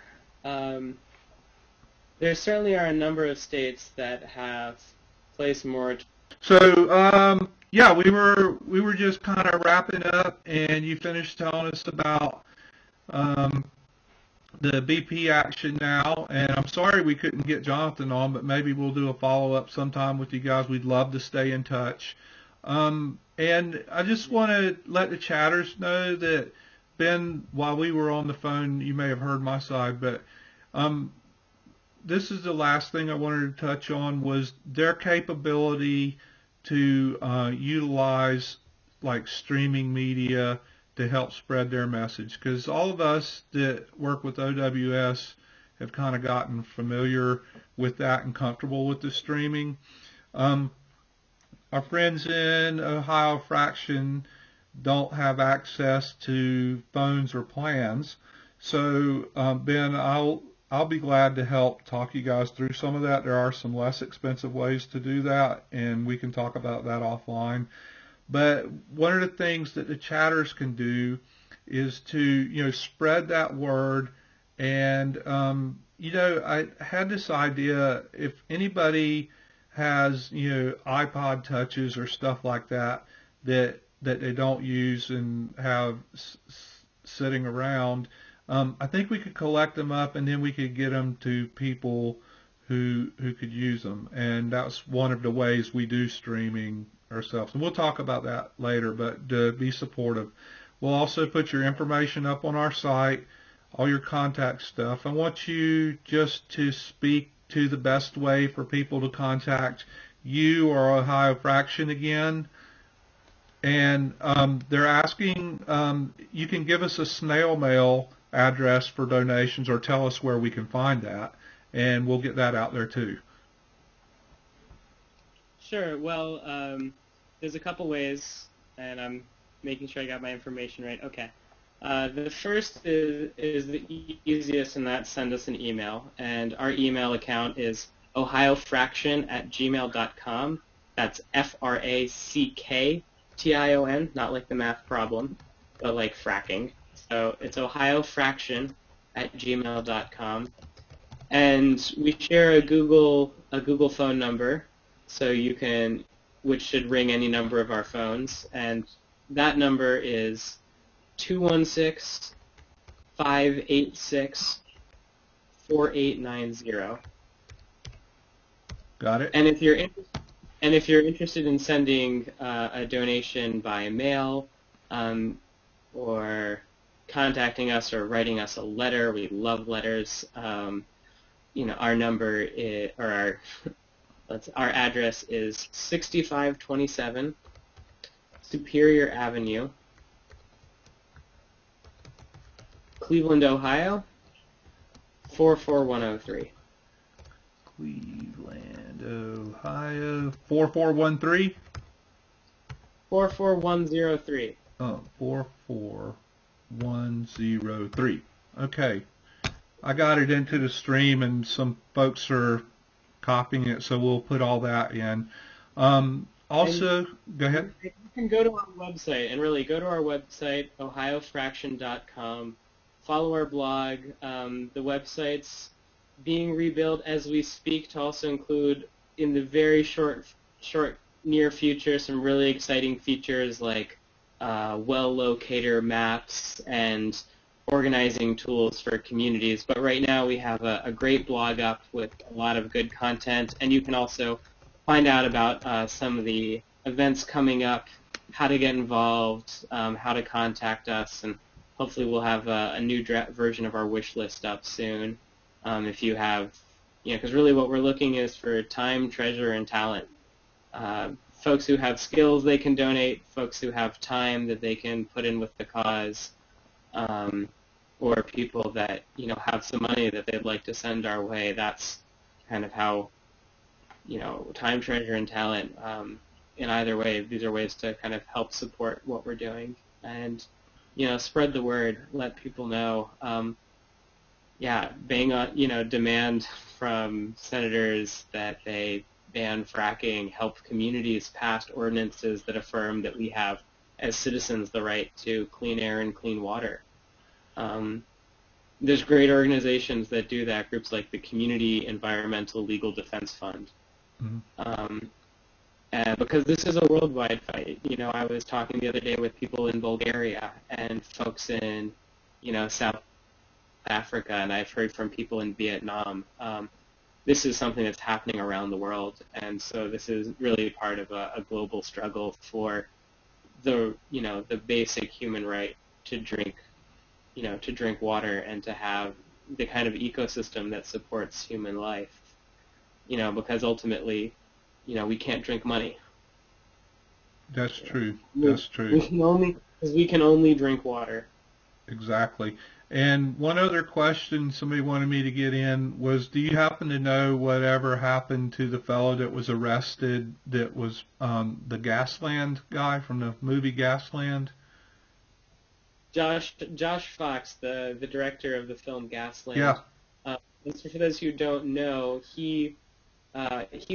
there certainly are a number of states that have placed moratoriums. So, yeah, we were just kind of wrapping up, and you finished telling us about the BP action now, and I'm sorry we couldn't get Jonathan on, but maybe we'll do a follow-up sometime with you guys. We'd love to stay in touch. And I just want to let the chatters know that, Ben, while we were on the phone, you may have heard my side, but this is the last thing I wanted to touch on was their capability to utilize like streaming media to help spread their message. Because all of us that work with OWS have kind of gotten familiar with that and comfortable with the streaming. Our friends in Ohio Fraction don't have access to phones or plans. So, Ben, I'll be glad to help talk you guys through some of that. There are some less expensive ways to do that, and we can talk about that offline. But one of the things that the chatters can do is to, spread that word. And, I had this idea, if anybody has, iPod touches or stuff like that they don't use and have sitting around, I think we could collect them up and then we could get them to people who could use them. And that's one of the ways we do streaming ourselves. And we'll talk about that later, but to be supportive. We'll also put your information up on our site, all your contact stuff. I want you just to speak to the best way for people to contact you or Ohio Fraction again. And they're asking, you can give us a snail mail address for donations or tell us where we can find that, and we'll get that out there too. Sure. Well, there's a couple ways, and I'm making sure I got my information right. Okay. The first is the easiest, and that's send us an email. And our email account is ohiofracktion@gmail.com. That's FRACKTION, not like the math problem, but like fracking. So it's ohiofracktion@gmail.com. And we share a Google phone number, so you can, which should ring any number of our phones, and that number is 216-586-4890. Got it. And if you're interested in sending a donation by mail, or contacting us or writing us a letter, we love letters. Our number is, or our address is 6527 Superior Avenue, Cleveland, Ohio, 44103. Cleveland, Ohio, 4413? 44103. Oh, 44103. Okay. I got it into the stream, and some folks are copying it, so we'll put all that in. Also, go ahead. You can go to our website, and really go to our website, ohiofraction.com. Follow our blog. The website's being rebuilt as we speak to also include, in the very short near future, some really exciting features like well locator maps and organizing tools for communities. But right now we have a great blog up with a lot of good content, and you can also find out about some of the events coming up, how to get involved, how to contact us, and hopefully we'll have a new version of our wish list up soon. If you have, because really what we're looking is for time, treasure, and talent. Folks who have skills they can donate, folks who have time that they can put in with the cause, or people that, have some money that they'd like to send our way. That's kind of how, time, treasure, and talent. In either way, these are ways to kind of help support what we're doing. And spread the word, let people know. Bang on, demand from senators that they ban fracking, help communities pass ordinances that affirm that we have, as citizens, the right to clean air and clean water. There's great organizations that do that, groups like the Community Environmental Legal Defense Fund. Mm-hmm. Because this is a worldwide fight. I was talking the other day with people in Bulgaria and folks in, South Africa, and I've heard from people in Vietnam. This is something that's happening around the world, and so this is really part of a global struggle for the basic human right to drink water and to have the kind of ecosystem that supports human life. Because ultimately, we can't drink money. That's true. That's true. We can only drink water. Exactly. And one other question somebody wanted me to get in was, do you happen to know whatever happened to the fellow that was arrested that was the Gasland guy from the movie Gasland? Josh Fox, the director of the film Gasland. Yeah. So for those who don't know, he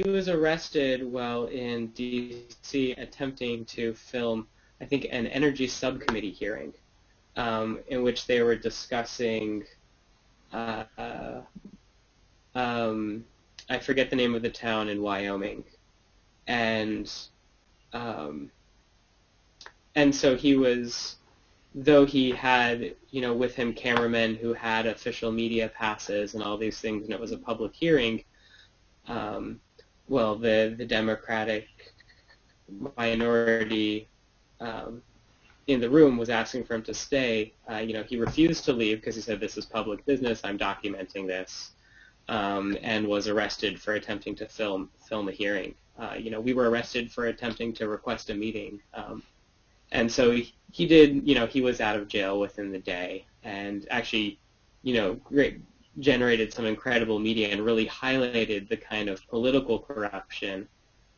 was arrested while in D.C. attempting to film, I think, an energy subcommittee hearing, in which they were discussing, I forget the name of the town in Wyoming, and so he was, though he had, with him cameramen who had official media passes and all these things, and it was a public hearing, the Democratic minority in the room was asking for him to stay. He refused to leave because he said, "This is public business. I'm documenting this," and was arrested for attempting to film a hearing. We were arrested for attempting to request a meeting, and so he did. He was out of jail within the day, and actually, generated some incredible media and really highlighted the kind of political corruption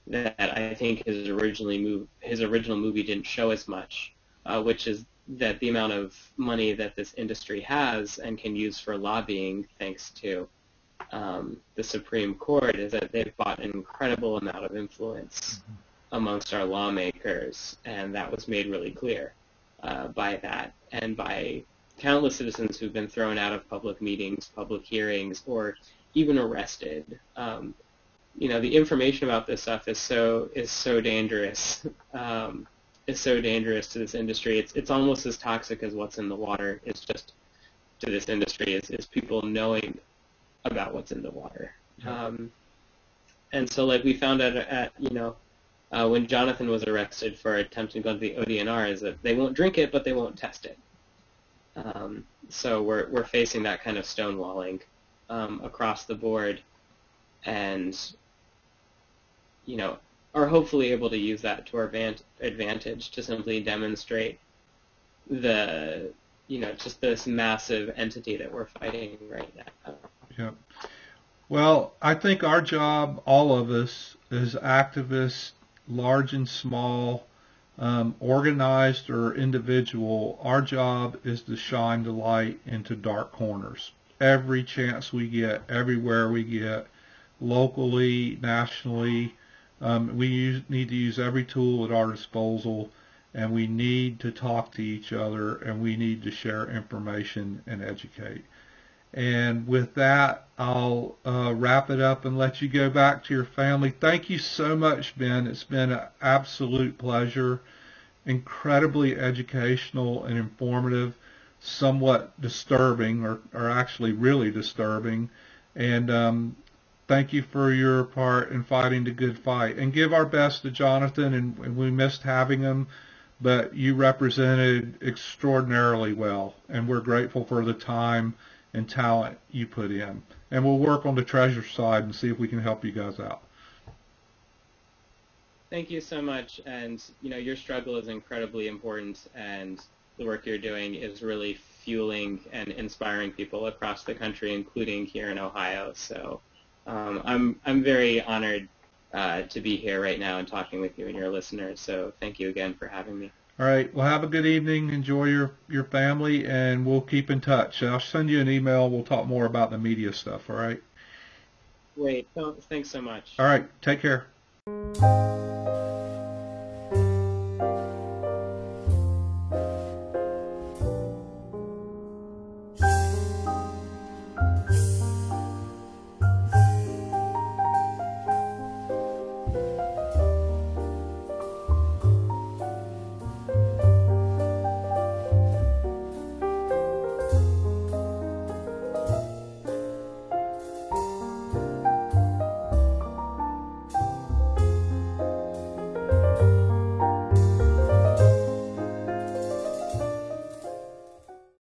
that I think his original movie didn't show as much, which is that the amount of money that this industry has and can use for lobbying, thanks to the Supreme Court, is that they've bought an incredible amount of influence amongst our lawmakers, and that was made really clear by that and by countless citizens who've been thrown out of public meetings, public hearings, or even arrested. The information about this stuff is so dangerous. Is so dangerous to this industry. It's almost as toxic as what's in the water. It's just to this industry is people knowing about what's in the water. And so, like, we found out at when Jonathan was arrested for attempting to go to the ODNR, is that they won't drink it, but they won't test it. So we're facing that kind of stonewalling across the board, and are hopefully able to use that to our advantage to simply demonstrate just this massive entity that we're fighting right now. Yeah. Well, I think our job, all of us, as activists, large and small, organized or individual, our job is to shine the light into dark corners. Every chance we get, everywhere we get, locally, nationally, we need to use every tool at our disposal, and we need to talk to each other, and we need to share information and educate. And with that, I'll wrap it up and let you go back to your family. Thank you so much, Ben. It's been an absolute pleasure, incredibly educational and informative, somewhat disturbing, or actually really disturbing. And thank you for your part in fighting the good fight. And give our best to Jonathan, and we missed having him, but you represented extraordinarily well, and we're grateful for the time and talent you put in. And we'll work on the treasure side and see if we can help you guys out. Thank you so much. And your struggle is incredibly important, and the work you're doing is really fueling and inspiring people across the country, including here in Ohio. So I'm very honored to be here right now and talking with you and your listeners. So thank you again for having me. All right. Well, have a good evening. Enjoy your family, and we'll keep in touch. I'll send you an email. We'll talk more about the media stuff. All right. Great. Thanks so much. All right. Take care.